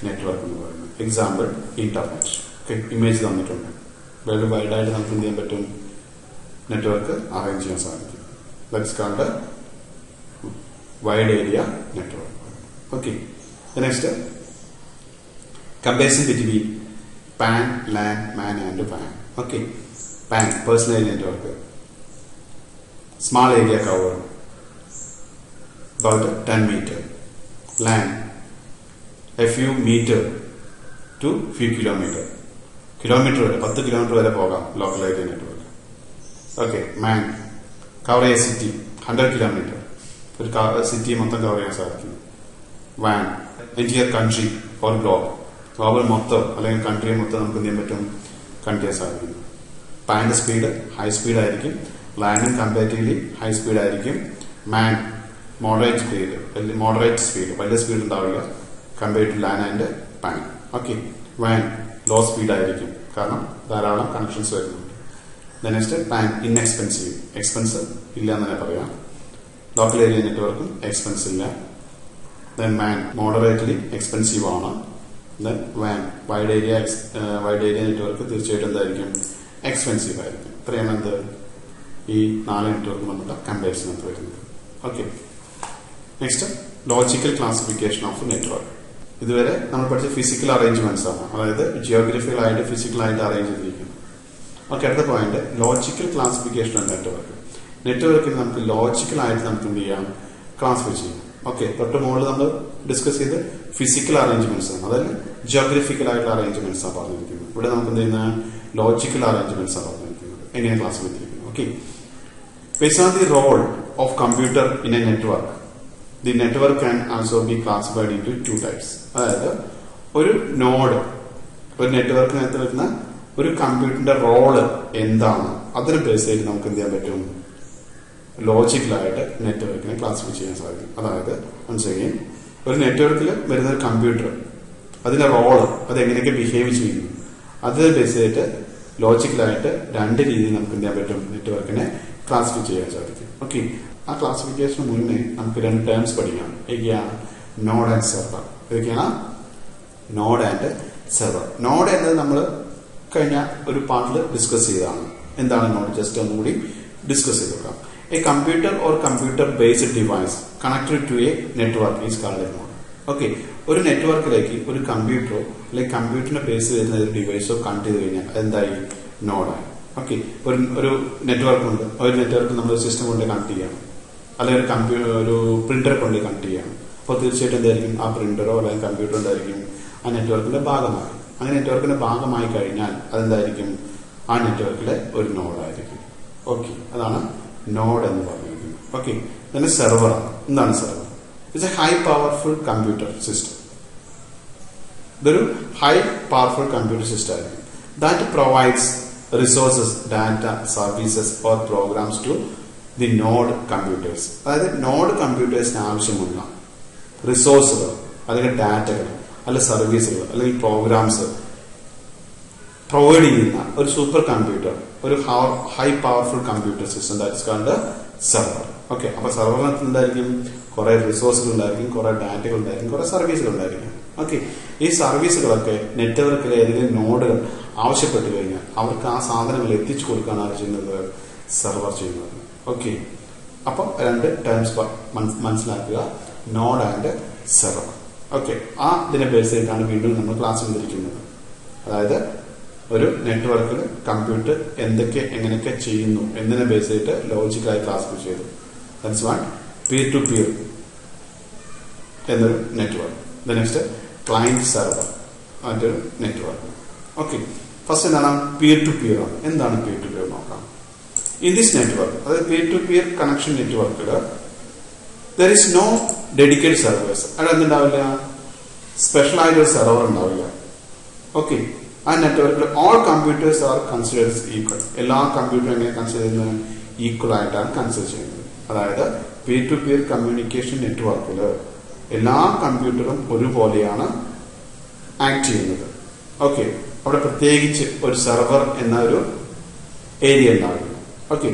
നെറ്റ്വർക്ക് എന്ന് പറയുന്നത്. Example internet. ഓക്കെ, ഇമേജ് തന്നിട്ടുണ്ട്. വേൾഡ് വൈഡ് ആയിട്ട് നമുക്ക് എന്ത് ചെയ്യാൻ പറ്റും? നെറ്റ്വർക്ക് അറേഞ്ച് ചെയ്യാൻ സാധിക്കും. That's called wide area network. Okay, next comparison between PAN, LAN, MAN and PAN. Okay, PAN, personal area network, small area cover, about 10 meter. LAN, a few meter to few kilometer. Kilometer vare 10 kilometer vare pogam local area network. Okay, MAN, cover a city 100 kilometer. ഒരു city മൊത്തം cover ചെയ്യാൻ സാധിക്കും. WAN, entire country or globe, global മൊത്തം അല്ലെങ്കിൽ country മൊത്തം നമുക്ക് എന്ത് ചെയ്യാൻ പറ്റും? കണക്ട് ചെയ്യാൻ സാധിക്കും. പാൻ്റെ സ്പീഡ് ഹൈ സ്പീഡ് ആയിരിക്കും, ലാനും കമ്പാരിറ്റീവ്ലി ഹൈ സ്പീഡ് ആയിരിക്കും. മാൻ മോഡറേറ്റ് സ്പീഡ്, വലിയ സ്പീഡ് ഉണ്ടാവില്ല compared to LAN and PAN. Okay, വാൻ ലോ സ്പീഡ് ആയിരിക്കും, കാരണം ധാരാളം കണക്ഷൻസ് വരുന്നുണ്ട്. നെക്സ്റ്റ് പാൻ ഇൻഎക്സ്പെൻസീവ്, എക്സ്പെൻസ് ഇല്ല എന്ന് തന്നെ പറയാം. ലോക്കൽ ഏരിയ നെറ്റ്വർക്കും എക്സ്പെൻസ് ഇല്ല. ദെൻ മാൻ മോഡറേറ്റ്ലി എക്സ്പെൻസീവ് ആണ്. വാൻ വൈഡ് ഏരിയ നെറ്റ്വർക്ക് തീർച്ചയായിട്ടും എന്തായിരിക്കും? എക്സ്പെൻസീവ് ആയിരിക്കും. ഇത്രയാണ് എന്ത് ഈ 4 നെറ്റ്വർക്ക് നമ്മുടെ കമ്പാരിസൺ വരുന്നത്. Okay, next logical classification of network. ഇതുവരെ നമ്മൾ പഠിച്ച ഫിസിക്കൽ അറേഞ്ച്മെന്റ്സ് ആണ്, അതായത് ജിയോഗ്രഫിക്കലായിട്ട് ഫിസിക്കലായിട്ട് അറേഞ്ച് ചെയ്തിരിക്കുന്നു. ഓക്കെ, അടുത്ത point logical classification of network. നെറ്റ്വർക്കിൽ നമുക്ക് ലോജിക്കലായിട്ട് നമുക്ക് എന്ത് ചെയ്യാം? ക്ലാസിഫൈ ചെയ്യാം. ഓക്കെ, തൊട്ട് മുകളിൽ നമ്മൾ ഡിസ്കസ് ചെയ്ത് ഫിസിക്കൽ അറേഞ്ച്മെന്റ്സ് ആണ്, അതായത് ജിയോഗ്രഫിക്കൽ ആയിട്ടുള്ള അറേഞ്ച്മെന്റ്സ് ആണ് പറഞ്ഞിരിക്കുന്നത്. ഇവിടെ നമുക്ക് എന്ത് ചെയ്യുന്ന ലോജിക്കൽ അറേഞ്ച്മെന്റ്സ് ആണ് പറഞ്ഞിരിക്കുന്നത്. എങ്ങനെ ക്ലാസ് ചെയ്തിരിക്കുന്നത്? Okay, based on the role of computer in a network, the network can also be classified into 2 types. അതായത് ഒരു നോഡ്, ഒരു നെറ്റ്വർക്കിനകത്ത് വരുന്ന ഒരു കമ്പ്യൂട്ടറിന്റെ റോള് എന്താണ്, അതിനെ ബേസ് ചെയ്ത് നമുക്ക് എന്ത് ചെയ്യാൻ പറ്റും? ലോജിക്കലായിട്ട് നെറ്റ്വർക്കിനെ ക്ലാസിഫൈ ചെയ്യാൻ സാധിക്കും. അതായത് മനസ്സിലായും, ഒരു നെറ്റ്വർക്കിൽ വരുന്ന ഒരു കമ്പ്യൂട്ടർ, അതിന്റെ റോള്, അത് എങ്ങനെയൊക്കെ ബിഹേവ് ചെയ്യുന്നു, അത് ബേസ് ചെയ്തിട്ട് ലോജിക്കലായിട്ട് 2 രീതിയിൽ നമുക്ക് എന്ത് ചെയ്യാൻ പറ്റും? നെറ്റ്വർക്കിനെ ക്ലാസിഫൈ ചെയ്യാൻ സാധിക്കും. ഓക്കെ, ആ ക്ലാസിഫിക്കേഷന് മുന്നേ നമുക്ക് 2 ടേംസ് പഠിക്കാം. ഏതൊക്കെയാണ്? Node and server. ഏതൊക്കെയാണ്? Node and server. നോഡ് എന്നത് നമ്മൾ കഴിഞ്ഞ ഒരു പാർട്ടിൽ ഡിസ്കസ് ചെയ്തതാണ്. എന്താണ് നോഡ്? ജസ്റ്റ് ഒന്നുകൂടി ഡിസ്കസ് ചെയ്ത് നോക്കാം. A computer or computer-based device connected to a network is called a node. Okay, ഒരു നെറ്റ്വർക്കിലേക്ക് ഒരു കമ്പ്യൂട്ടറോ അല്ലെങ്കിൽ കമ്പ്യൂട്ടറിനെ ബേസ് ചെയ്യുന്ന ഒരു ഡിവൈസോ കണക്ട് ചെയ്ത് കഴിഞ്ഞാൽ എന്തായി? നോഡായി. ഓക്കെ, ഒരു നെറ്റ്വർക്ക് ഉണ്ട്, ഒരു നെറ്റ്വർക്ക് നമ്മൾ സിസ്റ്റം കൊണ്ട് കണക്ട് ചെയ്യണം, അല്ലെങ്കിൽ ഒരു പ്രിന്റർ കൊണ്ട് കണക്ട് ചെയ്യണം. അപ്പോൾ തീർച്ചയായിട്ടും എന്തായിരിക്കും? ആ പ്രിന്ററോ അല്ലെങ്കിൽ കമ്പ്യൂട്ടറോ എന്തായിരിക്കും? ആ നെറ്റ്വർക്കിന്റെ ഭാഗമായി. അങ്ങനെ നെറ്റ്വർക്കിന്റെ ഭാഗമായി കഴിഞ്ഞാൽ അതെന്തായിരിക്കും? ആ നെറ്റ്വർക്കിലെ ഒരു നോഡായിരിക്കും. ഓക്കെ, അതാണ് നോഡ് എന്ന് പറഞ്ഞിരിക്കുന്നത്. Okay, then server. എന്താണ് server? It's a high powerful computer system. ഇതൊരു ഹൈ പവർഫുൾ കമ്പ്യൂട്ടർ സിസ്റ്റം ആയിരിക്കും. That provides resources, data, services or programs to the node computers. അതായത് നോഡ് കമ്പ്യൂട്ടേഴ്സിന് ആവശ്യമുള്ള റിസോഴ്സുകൾ, അല്ലെങ്കിൽ ഡാറ്റകൾ അല്ലെങ്കിൽ സർവീസുകൾ അല്ലെങ്കിൽ പ്രോഗ്രാംസ് പ്രൊവൈഡ് ചെയ്യുന്ന ഒരു സൂപ്പർ കമ്പ്യൂട്ടർ, ഒരു high powerful computer system that is called server. Okay, അപ്പൊ സെർവറിനകത്ത് എന്തായിരിക്കും? കുറെ റിസോഴ്സുകൾ ഉണ്ടായിരിക്കും, കുറെ ഡാറ്റകൾ ഉണ്ടായിരിക്കും, കുറെ സർവീസുകൾ ഉണ്ടായിരിക്കും. ഓക്കെ, ഈ സർവീസുകളൊക്കെ നെറ്റ്വർക്കിലെ ഏതെങ്കിലും നോഡുകൾ ആവശ്യപ്പെട്ടു കഴിഞ്ഞാൽ അവർക്ക് ആ സാധനങ്ങൾ എത്തിച്ചു കൊടുക്കാനാണ് ചെയ്യുന്നത് സെർവർ ചെയ്യുന്നത്. ഓക്കെ, അപ്പൊ രണ്ട് ടേംസ് മനസ്സിലാക്കുക, നോഡ് ആൻഡ് സെർവർ. ഓക്കെ, ആ ഇതിനെ ബേസ് ചെയ്തിട്ടാണ് വീണ്ടും നമ്മൾ ക്ലാസ് ചെയ്തിരിക്കുന്നത്. അതായത് ഒരു നെറ്റ്വർക്കിൽ കമ്പ്യൂട്ടർ എങ്ങനെയൊക്കെ ചെയ്യുന്നു എന്നതിനെ ബേസ് ചെയ്തിട്ട് ലോജിക്കലായി ക്ലാസിഫൈ ചെയ്തു. That's one peer to peer എന്നൊരു നെറ്റ്വർക്ക്. നെക്സ്റ്റ് ക്ലയന്റ് സെർവർ മറ്റൊരു നെറ്റ്വർക്ക്. ഓക്കെ, ഫസ്റ്റ് എന്താണ്? പിയർ ടു പിയർ ആണ്. എന്താണ് പിയർ ടു പിയർ നോക്കാം. ഇൻ ദിസ് നെറ്റ്വർക്ക്, അതായത് പിയർ ടു പിയർ കണക്ഷൻ നെറ്റ്വർക്കിൽ there is no dedicated servers. അവിടെ എന്തുണ്ടാവില്ല? സ്പെഷ്യൽ ആയിട്ടൊരു സെർവർ ഉണ്ടാവില്ല. ഓക്കെ, ആ നെറ്റ്വർക്കിൽ all computers are considered equal. എല്ലാ കമ്പ്യൂട്ടറും എങ്ങനെ കൺസിഡർ ചെയ്യുന്നത്? ഈക്വൽ ആയിട്ടാണ് കൺസിഡർ ചെയ്യുന്നത്. അതായത് പിയർ ടു പിയർ കമ്മ്യൂണിക്കേഷൻ നെറ്റ്വർക്കിൽ എല്ലാ കമ്പ്യൂട്ടറും ഒരുപോലെയാണ് ആക്ട് ചെയ്യുന്നത്. ഓക്കെ, അവിടെ പ്രത്യേകിച്ച് ഒരു സെർവർ എന്ന ഒരു ഏരിയ ഉണ്ടാവില്ല. Okay,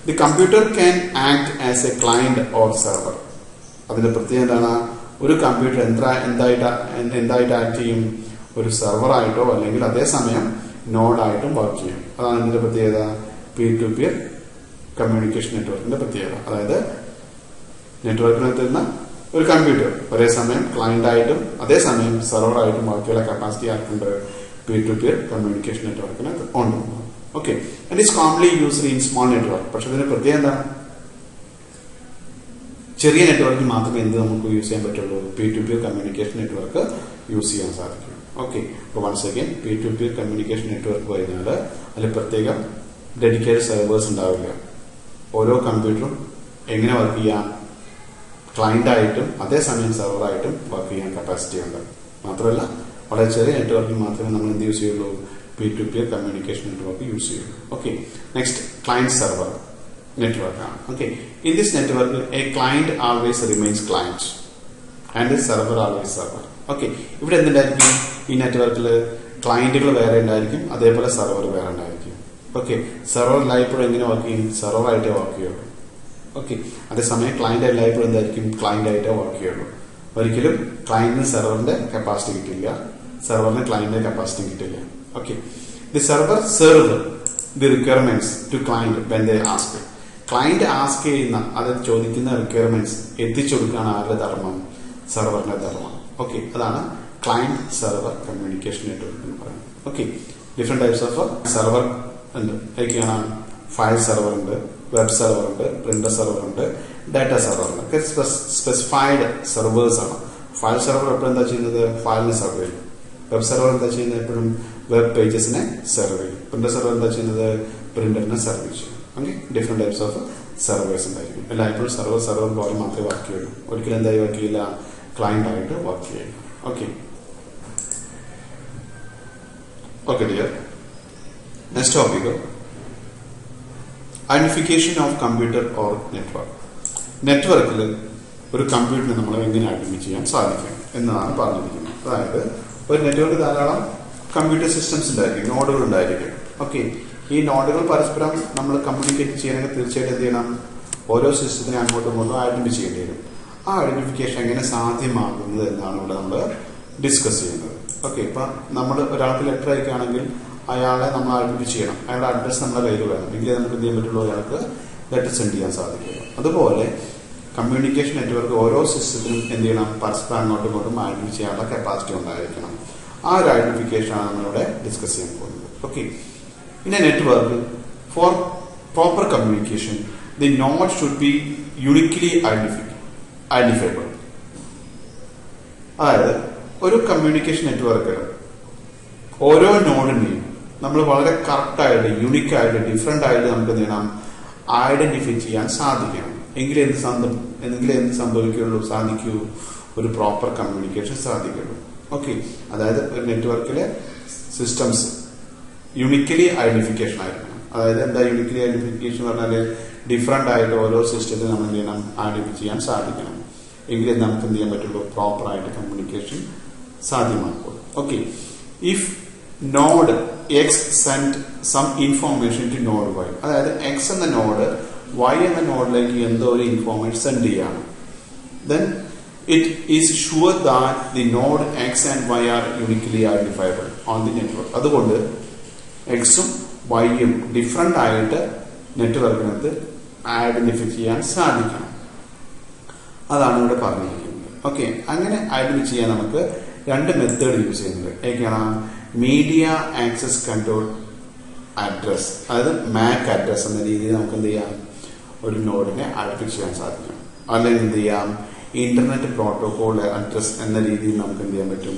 the computer can act as A client or server. അതിന്റെ പ്രത്യേകത എന്താണ്? ഒരു കമ്പ്യൂട്ടർ എന്തായിട്ട് ആക്ട് ചെയ്യും? ഒരു സെർവറായിട്ടോ അല്ലെങ്കിൽ അതേസമയം നോഡായിട്ടും വർക്ക് ചെയ്യും. അതാണ് ഇതിന്റെ പ്രത്യേകത, പിയർ ടു പിയർ കമ്മ്യൂണിക്കേഷൻ നെറ്റ്വർക്കിന്റെ പ്രത്യേകത. അതായത് നെറ്റ്വർക്കിനകത്ത് നിന്ന് ഒരു കമ്പ്യൂട്ടർ ഒരേ സമയം ക്ലയന്റ് ആയിട്ടും അതേസമയം സെർവറായിട്ടും വർക്ക് ചെയ്യാനുള്ള കപ്പാസിറ്റി ആർക്കുണ്ട്? പിയർ ടു പിയർ കമ്മ്യൂണിക്കേഷൻ നെറ്റ്വർക്കിന് ഉണ്ട്. Okay, and is commonly used in small network. പക്ഷെ ഇതിന്റെ പ്രത്യേകത എന്താണ്? ചെറിയ നെറ്റ്വർക്കിൽ മാത്രമേ നമുക്ക് യൂസ് ചെയ്യാൻ പറ്റുള്ളൂ? Peer to peer communication network use ചെയ്യാൻ സാധിക്കും. ഓക്കെ, അപ്പൊ once again peer to peer communication network കഴിഞ്ഞാൽ അതിൽ പ്രത്യേകം ഡെഡിക്കേറ്റഡ് സെർവേഴ്സ് ഉണ്ടാവില്ല. ഓരോ കമ്പ്യൂട്ടറും എങ്ങനെ വർക്ക് ചെയ്യാം? ക്ലയന്റ് ആയിട്ടും അതേസമയം സെർവറായിട്ടും വർക്ക് ചെയ്യാൻ കപ്പാസിറ്റി ഉണ്ട്. മാത്രമല്ല വളരെ ചെറിയ നെറ്റ്വർക്കിൽ മാത്രമേ നമ്മൾ എന്ത് യൂസ് ചെയ്യുള്ളൂ? Peer to peer communication network use ചെയ്യുള്ളൂ. Okay, next client server network ആണ്. Okay, in this network a client always remains client and server always server. Okay, ഇവിടെ എന്തുണ്ടായിരിക്കും? ഈ നെറ്റ്വർക്കിൽ ക്ലയന്റുകൾ വേറെ ഉണ്ടായിരിക്കും, അതേപോലെ സെർവർ വേറെ ഉണ്ടായിരിക്കും. ഓക്കെ, സെർവർ എല്ലായ്പ്പോഴും എങ്ങനെ വർക്ക് ചെയ്യും? സെർവറായിട്ടേ വർക്ക് ചെയ്യുള്ളൂ. ഓക്കെ, അതേസമയം ക്ലയന്റ് എല്ലായ്പ്പോഴും എന്തായിരിക്കും? ക്ലയന്റ് ആയിട്ടേ വർക്ക് ചെയ്യുള്ളൂ. ഒരിക്കലും ക്ലയന്റിന് സെർവറിന്റെ കപ്പാസിറ്റി കിട്ടില്ല, സെർവറിന് ക്ലയന്റിന്റെ കപ്പാസിറ്റി കിട്ടില്ല. Okay, the server serve the requirements to client when they ask. Client ask ചെയ്യുന്ന, അതായത് ചോദിക്കുന്ന റിക്വയർമെന്റ്സ് എത്തിച്ചു കൊടുക്കുകയാണ് ആരുടെ ധർമ്മം? സെർവറിന്റെ ധർമ്മം. ഓക്കെ, അതാണ് ക്ലയന്റ് സെർവർ കമ്മ്യൂണിക്കേഷൻ നെറ്റ്വർക്ക് എന്ന് പറയുന്നത്. Okay, different types of server ഉണ്ട്. ഏതൊക്കെയാണ്? ഫയൽ സെർവർ ഉണ്ട്, വെബ് സെർവർ ഉണ്ട്, പ്രിന്റർ സെർവർ ഉണ്ട്, ഡാറ്റ സെർവർ ഉണ്ട്. സ്പെസിഫൈഡ് സെർവേഴ്സ് ആണ്. ഫയൽ സെർവർ എപ്പോഴും എന്താ ചെയ്യുന്നത്? ഫയലിനെ സെർവ് ചെയ്യും. വെബ് സെർവർ എന്താ ചെയ്യുന്നത്? എപ്പോഴും വെബ് പേജസിനെ സെർവ് ചെയ്യും. പ്രിന്റർ സെർവർ എന്താ ചെയ്യുന്നത്? പ്രിന്ററിനെ സെർവ് ചെയ്യും. Okay, different types of servers ഉണ്ടായിരിക്കും. എല്ലായ്പ്പോഴും സെർവർ പോലെ മാത്രമേ വർക്ക് ചെയ്യുള്ളൂ. ഒരിക്കലും എന്തായി വർക്ക് ചെയ്യില്ല? ക്ലയന്റ് ആയിട്ട് വർക്ക് ചെയ്യും. Okay, okay dear, next topic identification of computer or network. നെറ്റ്വർക്കിൽ ഒരു കമ്പ്യൂട്ടറിനെ നമ്മൾ എങ്ങനെ ഐഡന്റിഫൈ ചെയ്യാൻ സാധിക്കും എന്നതാണ് പറഞ്ഞിരിക്കുന്നത്. അതായത് ഒരു നെറ്റ്വർക്ക് ധാരാളം കമ്പ്യൂട്ടർ സിസ്റ്റംസ് ഉണ്ടായിരിക്കും, നോഡുകൾ ഉണ്ടായിരിക്കും. ഓക്കെ, ഈ നോഡുകൾ പരസ്പരം നമ്മൾ കമ്മ്യൂണിക്കേറ്റ് ചെയ്യണമെങ്കിൽ തീർച്ചയായിട്ടും എന്ത് ചെയ്യണം? ഓരോ സിസ്റ്റത്തിനെ അങ്ങോട്ടും ഇങ്ങോട്ടും ഐഡന്റിഫൈ ചെയ്യേണ്ടി വരും. ആ ഐഡന്റിഫിക്കേഷൻ എങ്ങനെ സാധ്യമാകുന്നത് എന്നാണ് ഇവിടെ നമ്മൾ ഡിസ്കസ് ചെയ്യുന്നത്. ഓക്കെ, ഇപ്പൊ നമ്മൾ ഒരാൾക്ക് ലെറ്റർ അയക്കുകയാണെങ്കിൽ അയാളെ നമ്മൾ ഐഡന്റിഫൈ ചെയ്യണം. അയാളുടെ അഡ്രസ് നമ്മുടെ കയ്യിൽ വേണം, എങ്കിലേ നമുക്ക് എന്ത് ചെയ്യാൻ പറ്റുള്ളൂ? അയാൾക്ക് ലെറ്റർ സെൻഡ് ചെയ്യാൻ സാധിക്കുള്ളൂ. അതുപോലെ കമ്മ്യൂണിക്കേഷൻ നെറ്റ്വർക്ക് ഓരോ സിസ്റ്റത്തിനും എന്ത് ചെയ്യണം? പരസ്പരം അങ്ങോട്ടും ഇങ്ങോട്ടും ഐഡന്റിഫൈ ചെയ്യാനുള്ള കപ്പാസിറ്റി ഉണ്ടായിരിക്കണം. ആ ഒരു ഐഡന്റിഫിക്കേഷൻ ആണ് നമ്മളിവിടെ ഡിസ്കസ് ചെയ്യാൻ പോകുന്നത്. Okay, in a network four proper communication the node should be uniquely identifiable. അതായത് ഒരു കമ്മ്യൂണിക്കേഷൻ നെറ്റ്വർക്ക് ഓരോ നോഡിനെയും നമ്മൾ വളരെ കറക്റ്റായിട്ട്, യുണീക്കായിട്ട്, ഡിഫറെന്റ് ആയിട്ട് നമുക്ക് എന്ത് ചെയ്യണം? ഐഡന്റിഫൈ ചെയ്യാൻ സാധിക്കണം. എങ്കിലേ എന്ത് സാധിക്കൂ? ഒരു പ്രോപ്പർ കമ്മ്യൂണിക്കേഷൻ സാധിക്കുള്ളൂ. ഓക്കെ, അതായത് ഒരു നെറ്റ്വർക്കിലെ സിസ്റ്റംസ് യൂണിക്കലി ഐഡന്റിഫിക്കേഷൻ ആയിരിക്കണം. അതായത് എന്താ യൂണിക്കലി ഐഡന്റിഫിക്കേഷൻ എന്ന് പറഞ്ഞാൽ ഡിഫറെന്റ് ആയിട്ട് ഓരോ സിസ്റ്റത്തിൽ നമ്മൾ എന്ത് ചെയ്യണം? ഐഡന്റിഫൈ ചെയ്യാൻ സാധിക്കണം. എങ്കിലേ നമുക്ക് എന്ത് ചെയ്യാൻ പറ്റുള്ളൂ? പ്രോപ്പർ ആയിട്ട് കമ്മ്യൂണിക്കേറ്റ് കമ്മ്യൂണിക്കേഷൻ സാധ്യമാക്കും. Okay, if node X send some information to node Y, അതായത് എക്സ് എന്ന നോഡ് വൈ എന്ന നോഡിലേക്ക് എന്തോ ഒരു ഇൻഫോർമേഷൻ സെൻഡ് ചെയ്യാണ്, then it is sure that the node x and y are uniquely identifiable on the network. അതുകൊണ്ട് എക്സും വൈയും different ആയിട്ട് നെറ്റ്വർക്കിനകത്ത് ഐഡന്റിഫൈ ചെയ്യാൻ സാധിക്കണം. അതാണ് ഇവിടെ പറഞ്ഞിരിക്കുന്നത്. ഓക്കെ, അങ്ങനെ ഐഡന്റിഫൈ ചെയ്യാൻ നമുക്ക് രണ്ട് മെത്തേഡ് യൂസ് ചെയ്യുന്നുണ്ട്. ഏതൊക്കെയാണ്? മീഡിയ ആക്സസ് കൺട്രോൾ അഡ്രസ്, അതായത് മാക് അഡ്രസ് എന്ന രീതിയിൽ നമുക്ക് എന്ത് ചെയ്യാം, ഒരു നോഡിനെ ഐഡന്റിഫൈ ചെയ്യാൻ സാധിക്കും. അല്ലെങ്കിൽ എന്ത് ചെയ്യാം, ഇന്റർനെറ്റ് പ്രോട്ടോകോൾ അഡ്രസ് എന്ന രീതിയിൽ നമുക്ക് എന്ത് ചെയ്യാൻ പറ്റും,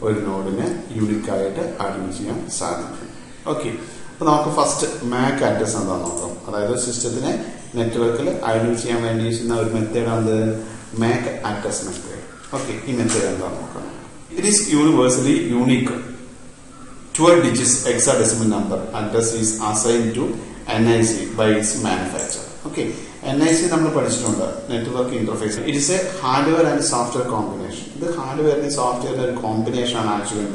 ഒരു നോഡിനെ യൂണിക് ആയിട്ട് ഐഡന്റിഫൈ ചെയ്യാൻ സാധിക്കും. ഓക്കെ, അപ്പൊ നമുക്ക് ഫസ്റ്റ് മാക് അഡ്രസ് എന്താണെന്ന് നോക്കാം. അതായത് സിസ്റ്റത്തിനെ നെറ്റ്വർക്കിൽ ഐഡന്റിഫൈ ചെയ്യാൻ വേണ്ടി ചെയ്യുന്ന ഒരു മെത്തേഡാണ് മാക് അഡ്രസ് മെത്തേഡ്. ഓക്കെ, ഈ മെത്തേഡ് എന്താണെന്ന് നോക്കാം. It is universally unique 12 digits hexadecimal number address is assigned to NIC by its manufacturer. Okay, NIC നമ്മൾ പഠിച്ചിട്ടുണ്ട്, network interface. It is A hardware and software combination. ഇത് ഹാർഡ്വെയറിന്റെ സോഫ്റ്റ്വെയറിന്റെ ഒരു combination ആണ് actually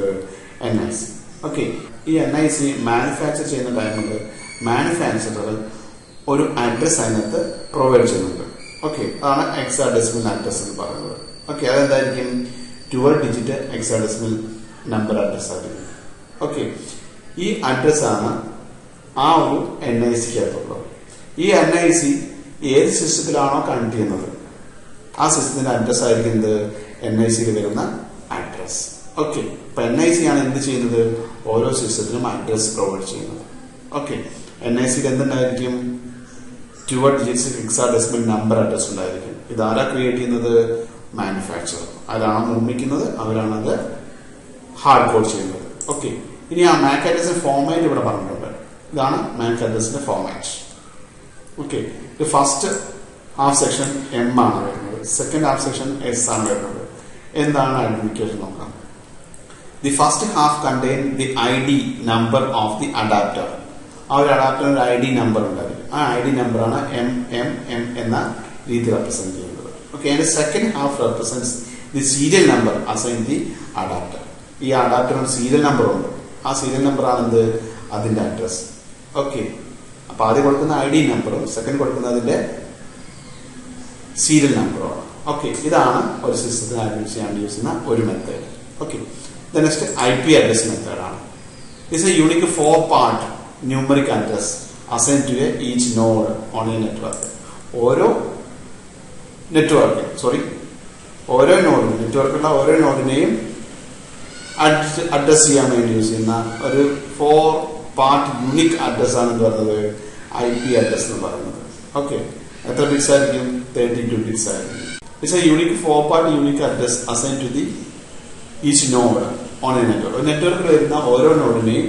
NIC. Okay, ഈ NIC manufacture ചെയ്യുന്ന ടൈമിൽ manufacturer ഒരു അഡ്രസ് അതിനകത്ത് പ്രൊവൈഡ് ചെയ്യുന്നുണ്ട്. ഓക്കെ, അതാണ് ഹെക്സാഡെസിമൽ അഡ്രസ് എന്ന് പറയുന്നത്. ഓക്കെ, അതെന്തായിരിക്കും? 12 ഡിജിറ്റ് ഹെക്സാഡെസിമൽ നമ്പർ അഡ്രസ് ആയിരിക്കും. ഓക്കെ, ഈ അഡ്രസ്സാണ് ആ ഒരു NICക്കകത്തുള്ളത്. ഈ NIC ഏത് സിസ്റ്റത്തിലാണോ കണക്ട് ചെയ്യുന്നത് ആ സിസ്റ്റത്തിന്റെ അഡ്രസ് ആയിരിക്കും എന്ത്, NICയിൽ വരുന്ന അഡ്രസ്. ഓക്കെ, അപ്പൊ NIC ആണ് എന്ത് ചെയ്യുന്നത്, ഓരോ സിസ്റ്റത്തിനും അഡ്രസ് പ്രൊവൈഡ് ചെയ്യുന്നത്. ഓക്കെ, NICയിൽ എന്തുണ്ടായിരിക്കും? 12 ഡിജിറ്റ്സ് ഹെക്സാഡെസിമൽ നമ്പർ അഡ്രസ് ഉണ്ടായിരിക്കും. ഇതാരാ ക്രിയേറ്റ് ചെയ്യുന്നത്? മാനുഫാക്ചറർ. ആരാണ് നിർമ്മിക്കുന്നത്, അവരാണത് ഹാർഡ് കോഡ് ചെയ്യുന്നത്. ഓക്കെ, ഇനി ആ മാക് അഡ്രസിന്റെ ഫോർമാറ്റ് ഇവിടെ പറഞ്ഞിട്ടുണ്ട്. ഇതാണ് മാക് അഡ്രസിന്റെ format. Okay, first half section M ആണ് വരുന്നത്, സെക്കൻഡ് ഹാഫ് സെക്ഷൻ S ആണ് വരുന്നത്. എന്താണ് ഐഡന്റിഫിക്കേഷൻ നോക്കാം. The first half contain the ID number of the adapter. ആ ഒരു അഡാപ്റ്ററിന് ഒരു ID നമ്പർ ഉണ്ടായിരിക്കും. ആ ID നമ്പറാണ് M എന്ന രീതി റെപ്രസെന്റ് ചെയ്യുന്നത്. ഓക്കെ, അതിന്റെ second half represents the serial number assign the adapter. ഈ അഡാപ്റ്ററിന് സീരിയൽ നമ്പർ ഉണ്ട്. ആ സീരിയൽ നമ്പർ ആണ് എന്ത്, അതിന്റെ അഡ്രസ്. ഓക്കെ, അപ്പൊ ആദ്യം കൊടുക്കുന്ന ID നമ്പറും സെക്കൻഡ് കൊടുക്കുന്നതിന്റെ സീരിയൽ നമ്പറുമാണ്. ഓക്കെ, ഇതാണ് ഒരു സിസ്റ്റത്തിന് ഐഡന്റിഫൈ ചെയ്യാൻ യൂസ് ചെയ്യുന്ന ഒരു method. Okay, next IP address മെത്തേഡാണ്. It's a unique 4-part numeric address assign to each node on a network. ഓരോ നോഡിനും നെറ്റ്വർക്കുള്ള ഓരോ നോഡിനെയും അഡ്രസ് ചെയ്യാൻ വേണ്ടി യൂസ് ചെയ്യുന്ന ഒരു 4-part യൂണിക് അഡ്രസ് ആണ് എന്ന് പറയുന്നത് IP അഡ്രസ് എന്ന് പറയുന്നത്. ഓക്കെ, എത്ര ബിറ്റ്സ് ആയിരിക്കും? 32 ബിറ്റ്സ് ആയിരിക്കും. It's a unique 4-part unique address assign to the each node on a network. നെറ്റ്വർക്കിൽ വരുന്ന ഓരോ നോഡിനെയും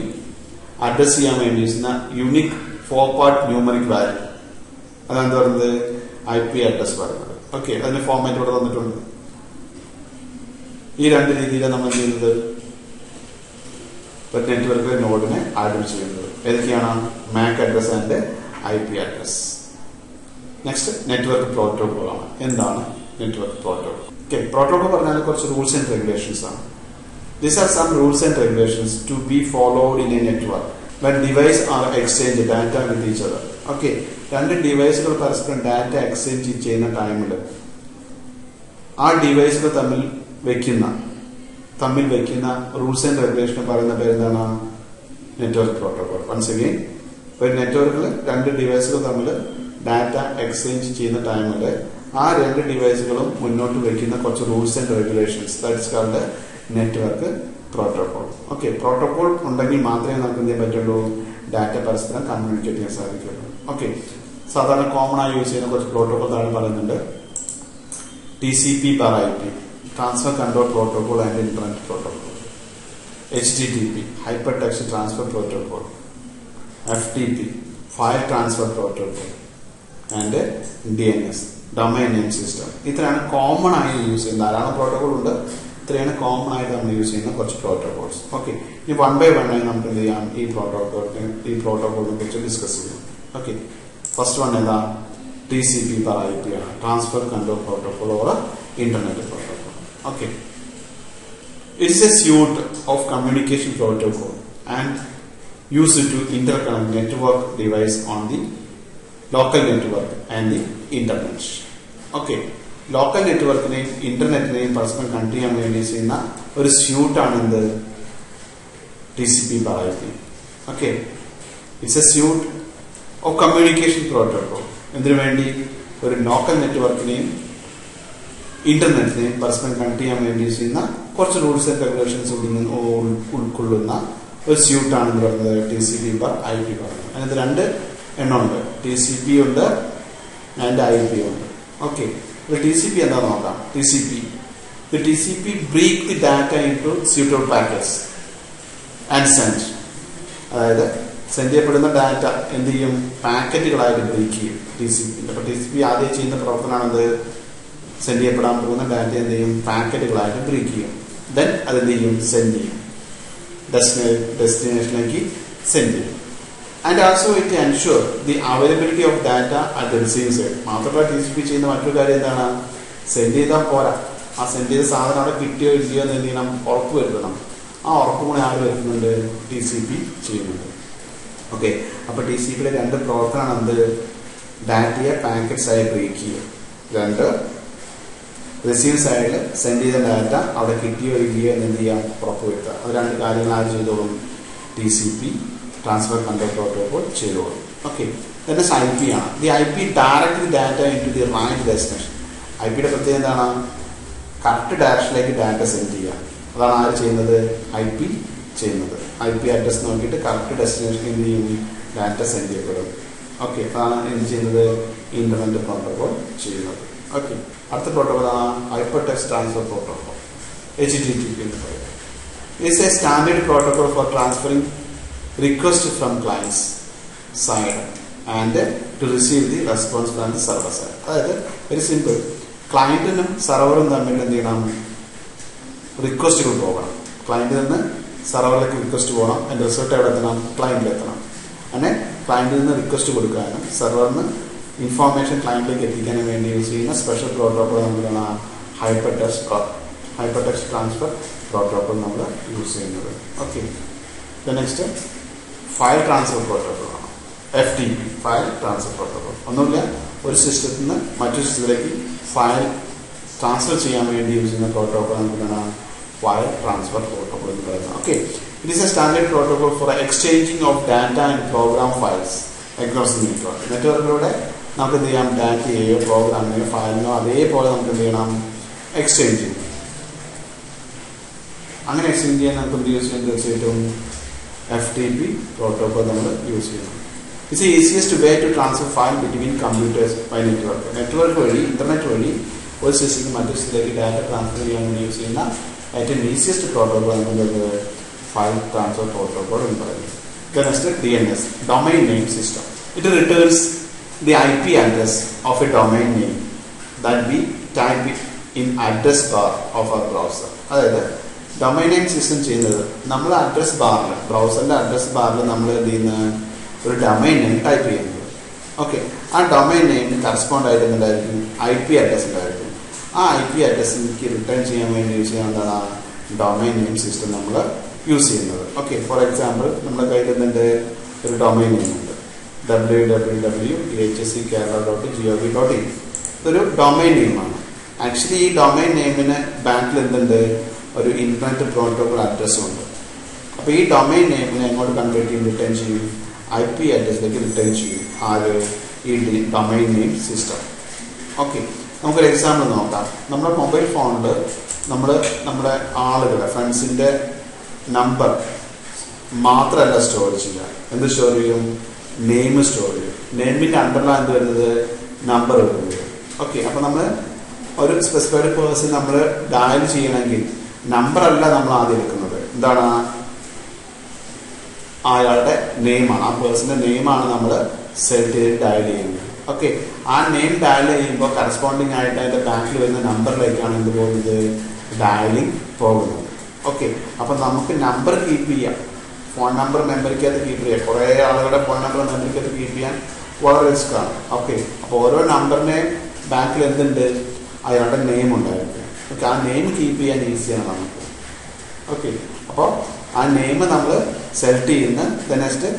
അഡ്രസ് ചെയ്യാൻ വേണ്ടി യൂസ് ചെയ്യുന്ന യൂണിക് 4-part ന്യൂമറിക് വാല്യൂ, അതാണ് പറയുന്നത് IP അഡ്രസ് പറയുന്നത്. ഓക്കെ, അതിന്റെ ഫോർമാറ്റ് ഇവിടെ തന്നിട്ടുണ്ട്. ഈ രണ്ട് രീതിയിലാണ് നമ്മൾ ചെയ്യുന്നത് നെറ്റ്വർക്ക് നോഡിനെ ഐഡന്റിഫൈ ചെയ്യുന്നത്. ഏതൊക്കെയാണ്? Mac address and IP address. Next network protocol ആണ്. എന്താണ് നെറ്റ്വർക്ക് പ്രോട്ടോകോൾ? ഓക്കെ, പ്രോട്ടോകോൾ പറഞ്ഞാൽ കുറച്ച് റൂൾസ് ആൻഡ് റെഗുലേഷൻസ് ആണ്. These are some rules and regulations to be followed in a network when devices are exchange data with each other. Okay, രണ്ട് ഡിവൈസുകൾ പരസ്പരം data exchange ചെയ്യുന്ന ടൈമിൽ ആ ഡിവൈസുകൾ തമ്മിൽ വെക്കുന്ന റൂൾസ് ആൻഡ് റെഗുലേഷൻ പറയുന്ന പേരെന്താണ്? Network protocol. വൺസ് അഗെയിൻ, ഒരു നെറ്റ്വർക്കിൽ രണ്ട് ഡിവൈസുകൾ തമ്മിൽ ഡാറ്റ എക്സ്ചേഞ്ച് ചെയ്യുന്ന ടൈമിൽ ആ രണ്ട് ഡിവൈസുകളും മുന്നോട്ട് വെക്കുന്ന കുറച്ച് rules and regulations, that's called network protocol. Okay, protocol ഉണ്ടെങ്കിൽ മാത്രമേ നമുക്ക് എന്ത് ചെയ്യാൻ പറ്റുള്ളൂ, ഡാറ്റ പരസ്പരം കമ്മ്യൂണിക്കേറ്റ് ചെയ്യാൻ സാധിക്കുള്ളൂ. ഓക്കെ, സാധാരണ കോമൺ ആയി യൂസ് ചെയ്യുന്ന കുറച്ച് പ്രോട്ടോകോൾ താഴെ പറയുന്നുണ്ട്. TCP/IP transfer control protocol and internet protocol, HTTP hyper text transfer protocol, FTP file transfer protocol and DNS domain name system. ഇത്രയാണ് കോമൺ ആയി യൂസ് ചെയ്യുന്ന ധാരാളം പ്രോട്ടോകോൾ ഉണ്ട്. ഇത്രയാണ് കോമൺ ആയിട്ട് നമ്മൾ യൂസ് ചെയ്യുന്ന കുറച്ച് പ്രോട്ടോകോൾസ്. ഓക്കെ, ഇനി 1 by 1 ആയി നമുക്ക് എന്ത് ചെയ്യാം, ഈ പ്രോട്ടോകോളിനെ കുറിച്ച് ഡിസ്കസ് ചെയ്യാം. ഓക്കെ, ഫസ്റ്റ് വൺ ഏതാ? TCP/IP ആണ്, transfer control protocol or internet protocol. Okay, It is a suite of communication protocol and used to interconnect network device on the local network and the internet. Okay, local നെറ്റ്വർക്കിനെയും ഇന്റർനെറ്റിനെയും പരസ്പരം connect ചെയ്യാൻ വേണ്ടി ചെയ്യുന്ന ഒരു സ്യൂട്ടാണ് എന്ത് TCP പറയുന്നത്. Okay, it's A suite of communication protocol. എന്തിനു വേണ്ടി? ഒരു ലോക്കൽ നെറ്റ്വർക്കിനെയും ഇന്റർനെറ്റിനെയും പരസ്പരം കണക്ട് ചെയ്യാൻ വേണ്ടി ചെയ്യുന്ന കുറച്ച് റൂൾസ് ആൻഡ് റെഗുലേഷൻസ് ഉൾക്കൊള്ളുന്ന ഒരു സ്യൂട്ടാണ് എന്ന് പറയുന്നത് TCP IP പറയുന്നത്. അതിനകത്ത് രണ്ട് എണ്ണമുണ്ട്, TCP ഉണ്ട് ആൻഡ് IP ഉണ്ട്. ഓക്കെ, TCP എന്താണെന്ന് നോക്കാം. TCP break the data into suitable packets and send. അതായത് സെൻഡ് ചെയ്യപ്പെടുന്ന ഡാറ്റ എന്ത് ചെയ്യും? പാക്കറ്റുകളായിട്ട് ബ്രേക്ക് ചെയ്യും TCP. അപ്പൊ TCP ആദ്യം ചെയ്യുന്ന പ്രവർത്തനമാണത്, സെൻഡ് ചെയ്യപ്പെടാൻ പോകുന്ന ഡാറ്റ എന്ത് ചെയ്യും? പാക്കറ്റുകളായിട്ട് ബ്രേക്ക് ചെയ്യും. ദെൻ അതെന്ത് ചെയ്യും? സെൻഡ് ചെയ്യും, ഡെസ്റ്റിനേഷനിലേക്ക് സെൻഡ് ചെയ്യും. And also it ensure the availability of data at the receive side. മാത്രമല്ല TCP ചെയ്യുന്ന മറ്റൊരു കാര്യം എന്താണ്? സെൻഡ് ചെയ്താൽ പോരാ, ആ സെൻഡ് ചെയ്ത സാധനം അവിടെ കിട്ടിയോ ഇല്ലയോ എന്ന് എന്ത് ചെയ്യണം? ഉറപ്പ് വരുത്തണം. ആ ഉറപ്പ് കൂടെ ആര് വരുന്നുണ്ട്? TCP ചെയ്യുന്നുണ്ട്. ഓക്കെ, അപ്പൊ TCPയിലെ രണ്ട് പ്രവർത്തനമാണ് എന്ത്? ഡാറ്റയെ പാക്കറ്റ്സ് ആയി ബ്രേക്ക് ചെയ്യുക, രണ്ട് റിസീവ് സൈഡിൽ സെൻഡ് ചെയ്ത ഡാറ്റ അവിടെ കിട്ടിയോ ഇല്ലയോ എന്ന് എന്ത് ചെയ്യാം? ഉറപ്പ് വരുത്തുക. അത് രണ്ട് കാര്യങ്ങൾ ആര് ചെയ്തോളും? TCP ട്രാൻസ്ഫർ കൺട്രോൾ പ്രോട്ടോകോൾ ചെയ്തോളും. ഓക്കെ, then IP ആണ്. The IP direct the data into the right destination. IPയുടെ പ്രത്യേകത എന്താണ്? കറക്റ്റ് ഡയറക്ഷനിലേക്ക് ഡാറ്റ സെൻഡ് ചെയ്യുക. അതാണ് ആര് ചെയ്യുന്നത്? IP ചെയ്യുന്നത്. IP അഡ്രസ് നോക്കിയിട്ട് കറക്റ്റ് ഡെസ്റ്റിനേഷനിൽ എന്ത് ചെയ്യും? ഡാറ്റ സെൻഡ് ചെയ്യപ്പെടും. ഓക്കെ, അതാണ് എന്ത് ചെയ്യുന്നത്? ഇന്റർനെറ്റ് പ്രോട്ടോകോൾ ചെയ്യുന്നത്. ഓക്കെ, അടുത്ത പ്രോട്ടോകോൾ ആണ് hypertext transfer protocol, HTTP എന്ന് പറയുന്നത്. It's a standard protocol for transferring request from clients side and to receive the response from the server side. അതായത് വെരി സിമ്പിൾ, ക്ലയന്റിനും സെർവറും തമ്മിൽ എന്ത് ചെയ്യണം? റിക്വസ്റ്റുകൾ പോകണം. ക്ലയന്റിൽ നിന്ന് സെർവറിലേക്ക് റിക്വസ്റ്റ് പോകണം, അതിന്റെ റിസൾട്ട് എവിടെ എത്തണം? ക്ലയന്റിൽ എത്തണം. അങ്ങനെ ക്ലയന്റിൽ നിന്ന് റിക്വസ്റ്റ് കൊടുക്കാനും സെർവറിന് ഇൻഫോർമേഷൻ ക്ലയന്റിലേക്ക് എത്തിക്കാനും വേണ്ടി യൂസ് ചെയ്യുന്ന സ്പെഷ്യൽ പ്രോട്ടോകോൾ നമ്മളാണ് ഹൈപ്പർ ടെക്സ്റ്റ് ട്രാൻസ്ഫർ പ്രോട്ടോകോൾ നമ്മൾ യൂസ് ചെയ്യുന്നത്. Okay, next file transfer protocol ആണ്, FTP, ഫയൽ ട്രാൻസ്ഫർ പ്രോട്ടോകോൾ. ഒന്നുമില്ല, ഒരു സിസ്റ്റത്തിൽ നിന്ന് മറ്റൊരു സിസ്റ്റത്തിലേക്ക് ഫയൽ ട്രാൻസ്ഫർ ചെയ്യാൻ വേണ്ടി യൂസ് ചെയ്യുന്ന പ്രോട്ടോകോൾ നമുക്കാണ് ഫയൽ ട്രാൻസ്ഫർ പ്രോട്ടോകോൾ എന്ന് പറയുന്നത്. Okay, it is a standard protocol for exchanging of data and program files across the network. നെറ്റ്വർക്കിലൂടെ നമുക്ക് എന്ത് ചെയ്യാം? ഡാറ്റയെയോ പ്രോഗ്രാമിനെയോ ഫയലിനോ അതേപോലെ നമുക്ക് എന്ത് ചെയ്യണം? എക്സ്ചേഞ്ച് ചെയ്യും. അങ്ങനെ എക്സ്ചേഞ്ച് ചെയ്യാൻ നമുക്ക് എന്ത് യൂസ് ചെയ്യാൻ? തീർച്ചയായിട്ടും FTP പ്രോട്ടോകോൾ നമ്മൾ യൂസ് ചെയ്യുന്നു. It's easiest way to transfer file between computers by network. Network വഴി, ഇന്റർനെറ്റ് വഴി ഒരു സിസ്റ്റത്തിൽ മറ്റൊരു സിസ്റ്റത്തിലേക്ക് ഡാറ്റ ട്രാൻസ്ഫർ ചെയ്യാൻ വേണ്ടി യൂസ് ചെയ്യുന്ന ഏറ്റവും ഈസിയസ്റ്റ് പ്രോട്ടോകോൾ എന്നുള്ളത് ഫയൽ ട്രാൻസ്ഫർ പ്രോട്ടോകോൾ എന്ന് പറയുന്നത്. Next DNS, domain name system. It returns the IP address of a domain name that we type in address bar of our browser. അതായത് domain name system ചെയ്യുന്നത് നമ്മൾ address ബാറിൽ, ബ്രൗസറിന്റെ address ബാറിൽ നമ്മൾ എന്ത് ചെയ്യുന്ന ഒരു ഡൊമൈൻ നെയിം ടൈപ്പ് ചെയ്യുന്നത്. ഓക്കെ, ആ ഡൊമൈൻ നെയിമിന് കറസ്പോണ്ട് ആയിട്ട് എന്തായിരിക്കും? IP അഡ്രസ് ഉണ്ടായിരിക്കും. ആ IP അഡ്രസ്സിലേക്ക് റിട്ടേൺ ചെയ്യാൻ വേണ്ടി യൂസ് ചെയ്യാൻ എന്താണ്? ഡൊമൈൻ നെയിം സിസ്റ്റം നമ്മൾ യൂസ് ചെയ്യുന്നത്. ഓക്കെ, ഫോർ എക്സാമ്പിൾ നമ്മുടെ കയ്യിൽ എന്തുണ്ട്? ഒരു ഡൊമൈൻ നെയിം ഉണ്ട്, www.dhsckerala.gov.in. ഇതൊരു ഡൊമൈൻ നെയിമാണ്. ആക്ച്വലി ഈ ഡൊമൈൻ നെയിമിന് ബാക്കിൽ എന്തുണ്ട്? ഒരു ഇന്റർനെറ്റ് പ്രോട്ടോകോൾ അഡ്രസ്സും ഉണ്ട്. അപ്പൊ ഈ ഡൊമൈൻ നെയിമിനെ എങ്ങോട്ട് കൺവേർട്ട് ചെയ്യും? റിട്ടേൺ ചെയ്യും, IP അഡ്രസ്സിലേക്ക് റിട്ടേൺ ചെയ്യും. ആര്? ഈ ഡൊമൈൻ നെയിം സിസ്റ്റം. ഓക്കെ, നമുക്കൊരു എക്സാമ്പിൾ നോക്കാം. നമ്മുടെ മൊബൈൽ ഫോണിൽ നമ്മൾ നമ്മുടെ ആളുകളുടെ ഫ്രണ്ട്സിന്റെ നമ്പർ മാത്രമല്ല സ്റ്റോർ ചെയ്യുക. എന്ത് സ്റ്റോർ ചെയ്യും? നെയിം സ്റ്റോർ ചെയ്യും. നെയിമിന്റെ അണ്ടറിലാണ് എന്ത് വരുന്നത്? നമ്പർ വരുന്നത്. ഓക്കെ, അപ്പൊ നമ്മൾ ഒരു സ്പെസിഫൈഡ് പേഴ്സൺ നമ്മൾ ഡയൽ ചെയ്യണമെങ്കിൽ നമ്പർ അല്ല നമ്മൾ ആദ്യം എടുക്കുന്നത്. എന്താണ്? അയാളുടെ നെയിമാണ്, ആ പേഴ്സന്റെ നെയിമാണ് നമ്മൾ സെലക്ട് ചെയ്ത് ഡയൽ ചെയ്യുന്നത്. ഓക്കെ, ആ നെയിം ഡയൽ ചെയ്യുമ്പോൾ കറസ്പോണ്ടിങ് ആയിട്ട് അതിന്റെ ബാക്കിൽ വരുന്ന നമ്പറിലേക്കാണ് എന്ത് പോകുന്നത്? ഡയലിംഗ് പോകുന്നത്. ഓക്കെ, അപ്പൊ നമുക്ക് നമ്പർ കീപ്പ് ചെയ്യാം, ഫോൺ നമ്പർ മെമ്മറിക്കകത്ത് കീപ്പ് ചെയ്യാം. കുറെ ആളുകളുടെ ഫോൺ നമ്പർ മെമ്മറിക്കകത്ത് കീപ്പ് ചെയ്യാൻ വളരെ റിസ്ക് ആണ്. ഓക്കെ, അപ്പൊ ഓരോ നമ്പറിനെ ബാക്കിൽ എന്തുണ്ട്? അയാളുടെ നെയിം ഉണ്ടായിരിക്കും. ഓക്കെ, ആ നെയിം കീപ്പ് ചെയ്യാൻ ഈസിയാണ് നമുക്ക്. ഓക്കെ, അപ്പോൾ ആ നെയിം നമ്മൾ സെലക്ട് ചെയ്യുന്ന നെക്സ്റ്റ്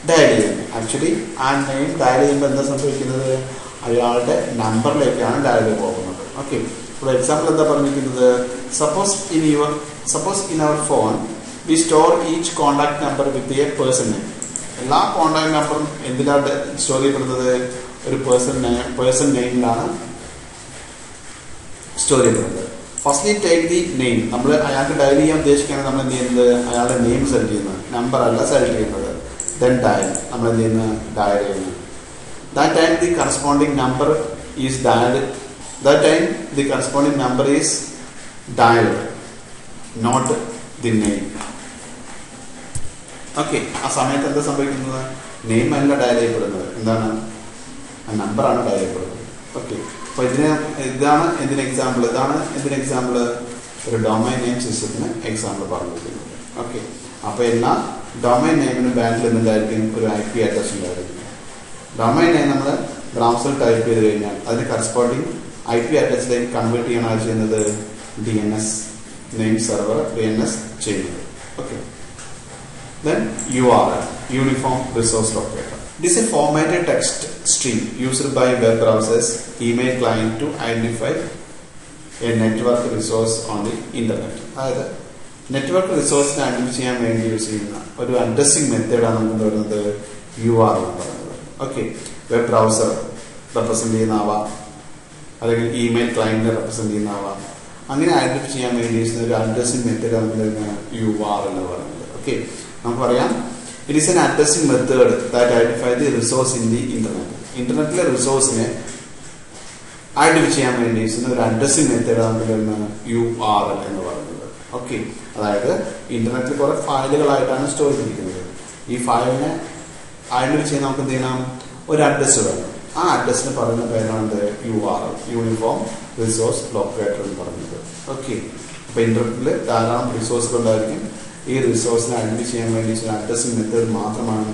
ഡയൽ ചെയ്യുന്നു. ആക്ച്വലി ആ നെയിം ഡയൽ ചെയ്യുമ്പോൾ എന്താ സംഭവിക്കുന്നത്, അയാളുടെ നമ്പറിലേക്കാണ് ഡയൽ പോകുന്നത്. ഓക്കെ, ഫോർ എക്സാമ്പിൾ എന്താ പറഞ്ഞിരിക്കുന്നത്, suppose in our phone we store each contact number with a person name. എല്ലാ കോണ്ടാക്ട് നമ്പറും എന്തിനാണ് സ്റ്റോർ ചെയ്യപ്പെടുന്നത്, ഒരു പേഴ്സൺ നെയിമിലാണ് സ്റ്റോർ ചെയ്യപ്പെടുന്നത്. Firstly take the name. നമ്മൾ അയാൾക്ക് ഡയൽ ചെയ്യാൻ ഉദ്ദേശിക്കുകയാണെങ്കിൽ നമ്മൾ എന്ത് ചെയ്യുന്നത്, അയാളുടെ നെയിം സെലക്ട് ചെയ്യുന്നത്, നമ്പർ അല്ല സെലക്ട് ചെയ്യുന്നത്. ദെൻ ഡയൽ, നമ്മൾ എന്ത് ചെയ്യുന്നത്, ഡയൽ ചെയ്യുന്നത്. That time the corresponding number is dialed. Not the name. Okay, ആ സമയത്ത് എന്താ സംഭവിക്കുന്നത്, നെയിം അല്ല ഡയൽ ചെയ്യപ്പെടുന്നത്, എന്താണ്, ആ നമ്പറാണ് ഡയൽ ചെയ്യപ്പെടുന്നത്. ഓക്കെ, അപ്പോൾ ഇതാണ് എന്തിന് എക്സാമ്പിൾ, ഒരു ഡൊമൈൻ നെയിം സിസ്റ്റത്തിന് എക്സാമ്പിൾ പറഞ്ഞിരിക്കുന്നത്. ഓക്കെ, അപ്പോൾ എല്ലാ ഡൊമൈൻ നെയിമിനും ബാങ്കിൽ എന്തായിരിക്കും, ഒരു IP അഡ്രസ് ഉണ്ടായിരിക്കും. ഡൊമൈൻ നെയിം നമ്മൾ ബ്രൗസറിൽ ടൈപ്പ് ചെയ്ത് കഴിഞ്ഞാൽ അതിന് കറസ്പോണ്ടിങ് IP അഡ്രസ്സിലേക്ക് കൺവേർട്ട് ചെയ്യണം ചെയ്യുന്നത് DNS നെയിം സെർവർ DNS ചെയ്യുന്നത്. Okay, then URL, Uniform Resource Locator. This is a formatted text string used by web browsers, email client to identify a network resource on the internet. അതായത് network റിസോഴ്സിനെ identify ചെയ്യാൻ വേണ്ടി use ചെയ്യുന്ന ഒരു addressing മെത്തേഡാണ് നമുക്ക് പറയുന്നത് URL എന്ന് പറയുന്നത്. ഓക്കെ, വെബ് ബ്രൗസർ റെപ്രസെന്റ് ചെയ്യുന്നതാവാം, അല്ലെങ്കിൽ ഇമെയിൽ ക്ലയന്റിനെ റെപ്രസെന്റ് ചെയ്യുന്നതാവാം. അങ്ങനെ ഐഡന്റിഫൈ ചെയ്യാൻ വേണ്ടി യൂസ് ചെയ്യുന്ന ഒരു അഡ്രസ്സിംഗ് മെത്തേഡാണ് URL എന്ന് പറയുന്നത്. ഓക്കെ, നമുക്ക് പറയാം, it is an addressing method that identify the resource in the internet. ഇന്റർനെറ്റിലെ റിസോഴ്സിനെ ഐഡന്റിഫൈ ചെയ്യാൻ വേണ്ടി യൂസ് ചെയ്യുന്ന ഒരു അഡ്രസ്സിംഗ് മെത്തേഡാണ് URL എന്ന് പറയുന്നത്. ഓക്കെ, അതായത് ഇന്റർനെറ്റിൽ കുറെ ഫയലുകളായിട്ടാണ് സ്റ്റോർ ചെയ്തിരിക്കുന്നത്. ഈ ഫയലിനെ ഐഡന്റിഫൈ ചെയ്യാൻ നമുക്ക് എന്ത് ചെയ്യണം, ഒരു അഡ്രസ് വേണം. ആ അഡ്രസ്സിന് പറയുന്ന പേരാണ് URL, യൂണിഫോം റിസോഴ്സ് ലൊക്കേറ്റർ എന്ന് പറയുന്നത്. ഓക്കെ, അപ്പൊ ഇന്റർനെറ്റിൽ ധാരാളം റിസോഴ്സുകൾ ഉണ്ടായിരിക്കും. ഈ റിസോഴ്സിനെ ഐഡന്റിഫൈ ചെയ്യാൻ വേണ്ടി അഡ്രസ്സിംഗ് മെത്തേഡ് മാത്രമാണ്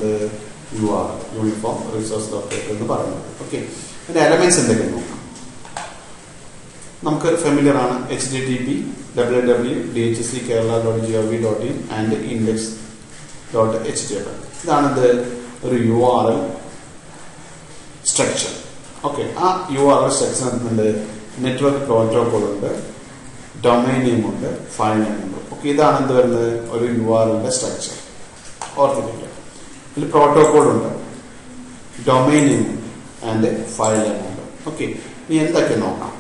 URL, യൂണിഫോം റിസോഴ്സ് ലൊക്കേറ്റർ എന്ന് പറയുന്നത്. ഓക്കെ, അതിന്റെ എലമെന്റ്സ് എന്തൊക്കെയാണ് നോക്കാം. നമുക്ക് ഫെമിലിയർ ആണ്, HTTP, www.dhckerala.gov.in and index.html. ഇതാണിത് ഒരു URL സ്ട്രക്ചർ. ഓക്കെ, ആ URL സ്ട്രക്ചർ ഉണ്ട്, നെറ്റ്വർക്ക് പ്രോട്ടോകോൾ ഉണ്ട്, ഡൊമൈൻ നെയിം ഉണ്ട്, ഫയൽ നെയിം ഉണ്ട്. ഓക്കെ, ഇതാണ് എന്ത് വരുന്നത്, ഒരു URLന്റെ സ്ട്രക്ചർ. ഓർത്തിട്ടില്ല, ഇതിൽ പ്രോട്ടോകോൾ ഉണ്ട്, domain name and file name ഉണ്ട്. ഓക്കെ, ഇനി എന്തൊക്കെ നോക്കാം.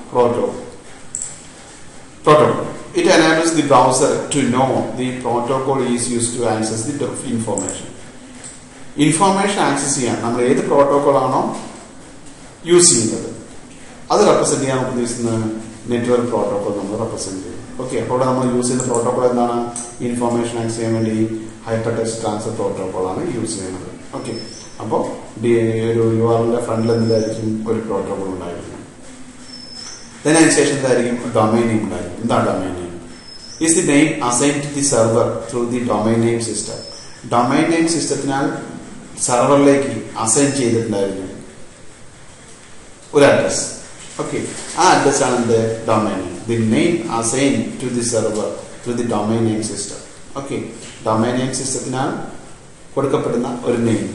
Protocol. It enables the browser to know the protocol is used to access the information. Information access ചെയ്യാൻ നമ്മൾ ഏത് പ്രോട്ടോകോൾ ആണോ യൂസ് ചെയ്യുന്നത് അത് റെപ്രസെന്റ് ചെയ്യാൻ ഉദ്ദേശിക്കുന്ന നെറ്റ്വർക്ക് പ്രോട്ടോകോൾ നമ്മൾ റെപ്രസെന്റ് ചെയ്യും. ഓക്കെ, അപ്പോൾ നമ്മൾ യൂസ് ചെയ്യുന്ന പ്രോട്ടോകോൾ എന്താണ്, ഇൻഫോർമേഷൻ ആക്സസ് ചെയ്യാൻ വേണ്ടി ഹൈപ്പർ ടെക്സ്റ്റ് ട്രാൻസ്ഫർ പ്രോട്ടോകോൾ ആണ് യൂസ് ചെയ്യുന്നത്. ഓക്കെ, അപ്പോൾ ഒരു URLന്റെ ഫ്രണ്ടിൽ എന്തായിരിക്കും, ഒരു പ്രോട്ടോകോൾ ഉണ്ടായിരിക്കും. അതിനുശേഷം എന്തായിരിക്കും, ഡൊമൈൻ നെയിം ഉണ്ടായിരിക്കും. എന്താണ് domain name? Is the name assign to the server through the domain name system. Domain name സിസ്റ്റത്തിനാൽ സെർവറിലേക്ക് അസൈൻ ചെയ്തിട്ടുണ്ടായിരിക്കും ഒരു അഡ്രസ്. ഓക്കെ, ആ അഡ്രസ് ആണ് എന്ത്, domain name. The name assign to the server through the domain name system. Okay, domain name സിസ്റ്റത്തിനാൽ കൊടുക്കപ്പെടുന്ന ഒരു നെയിം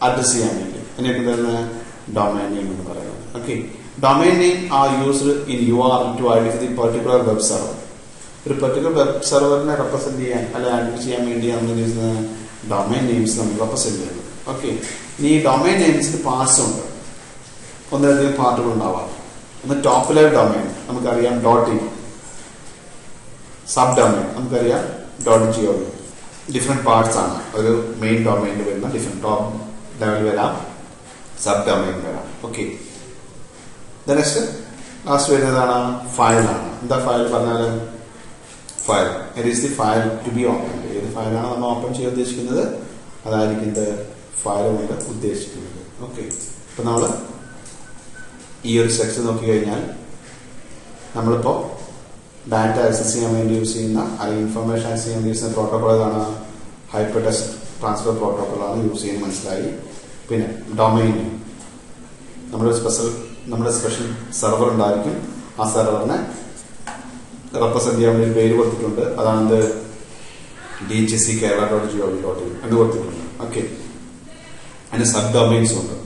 അഡ്രസ് ചെയ്യാൻ വേണ്ടി അതിനൊക്കെ തന്നെ ഡൊമൈൻ നെയിം എന്ന് പറയുന്നത്. Okay, domain name are used in URL to identify the particular web server. ഒരു പെർട്ടിക്കുലർ വെബ് സെർവറിനെ റെപ്രസെന്റ് ചെയ്യാൻ അല്ലെങ്കിൽ ഐഡന്റിഫൈ ചെയ്യാൻ വേണ്ടി നമ്മൾ യൂസ് ഡൊമൈൻ നെയിംസ് നമ്മൾ റെപ്രസെന്റ് ചെയ്യുന്നത്. ഓക്കെ, ഇനി ഈ ഡൊമൈൻ നെയിംസിന് പാർട്സ് ഉണ്ട്, ഒന്നിലധികം പാർട്ടുകൾ ഉണ്ടാവാം. ഒന്ന് ടോപ്പിലെ ഡൊമൈൻ നമുക്കറിയാം .in, സബ് ഡൊമൈൻ നമുക്കറിയാം .gov. ഡിഫറെന്റ് പാർട്സ് ആണ്. ഒരു മെയിൻ ഡൊമൈനിൽ വരുന്ന ഡിഫറെന്റ് ടോപ്പ് ലെവൽ വരാം, സബ് ഡൊമൈൻ വരാം. ഓക്കെ, നെക്സ്റ്റ് ലാസ്റ്റ് വരുന്നതാണ് ഫയലാണ്. എന്താ ഫയൽ പറഞ്ഞാൽ, file it is the file to be open. ഏത് ഫയലാണ് നമ്മൾ ഓപ്പൺ ചെയ്യാൻ ഉദ്ദേശിക്കുന്നത് അതായിരിക്കും ഫയൽ കൊണ്ട് ഉദ്ദേശിക്കുന്നത്. ഓക്കെ, ഇപ്പൊ നമ്മൾ ഈ ഒരു സെക്ഷൻ നോക്കി കഴിഞ്ഞാൽ നമ്മളിപ്പോ ഡാറ്റ ആക്സസ് ചെയ്യാൻ വേണ്ടി യൂസ് ചെയ്യുന്ന അല്ലെങ്കിൽ ഇൻഫർമേഷൻ ആക്സസ് ചെയ്യാൻ വേണ്ടി യൂസ് ചെയ്യുന്ന പ്രോട്ടോകോൾ ഏതാണ്, ഹൈപ്പർ ടെക്സ്റ്റ് ട്രാൻസ്ഫർ പ്രോട്ടോകോൾ ആണ് യൂസ് ചെയ്യുന്നത്, മനസ്സിലായി. പിന്നെ ഡൊമൈൻ, നമ്മുടെ സ്പെഷ്യൽ സെർവർ ഉണ്ടായിരിക്കും. ആ സെർവറിനെ റെപ്രസെന്റ് ചെയ്യാൻ വേണ്ടി പേര് കൊടുത്തിട്ടുണ്ട്. അതാണ് dhckerala.gov.in എന്ന് കൊടുത്തിട്ടുണ്ട്. ഓക്കെ, അതിന് സബ് ഡൊമൈൻസ് ഉണ്ട്,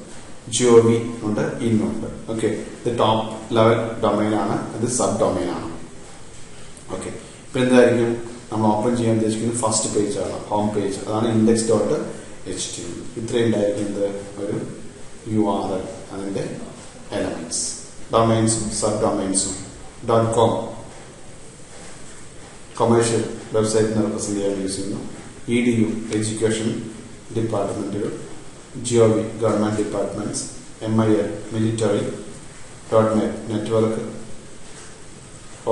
gov ഉണ്ട്, in ഉണ്ട്. ഓക്കെ, ഇത് ടോപ്പ് ലെവൽ ഡൊമൈൻ ആണ്, ഇത് സബ് ഡൊമൈൻ ആണ്. ഓക്കെ, ഇപ്പൊ എന്തായിരിക്കും നമ്മൾ ഓപ്പൺ ചെയ്യാൻ ഉദ്ദേശിക്കുന്നത്? ഫസ്റ്റ് പേജ് ആണ്, ഹോം പേജ്. അതാണ് index.html. ഇത്രയും ഉണ്ടായിരിക്കുന്നത് ഒരു URL, അതിന്റെ എലമെന്റ്സ്, ഡൊമൈൻസും സബ് ഡൊമൈൻസും. .com കൊമേഴ്ഷ്യൽ വെബ്സൈറ്റിനെ റെപ്രസെന്റ് ചെയ്യാൻ യൂസ് ചെയ്യുന്നു. EDU എഡ്യൂക്കേഷൻ ഡിപ്പാർട്ട്മെന്റുകൾ, GOV government departments, MIL military, .net network,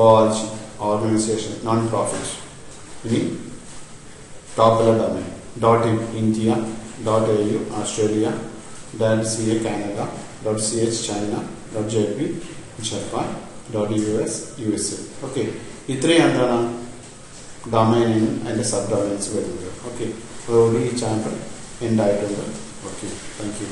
ORG organisation, non profit. ഇനി top level domain .in India, .au Australia, .ca Canada, .ch China, .jp Japan, .us USA. Okay, ഇത്രയും എന്താണ് ഡൊമൈനും അതിന്റെ sub domains വരുന്നത്. Okay, അതോടെ ഈ chapter end ആയിട്ടുണ്ട്. Okay, thank you.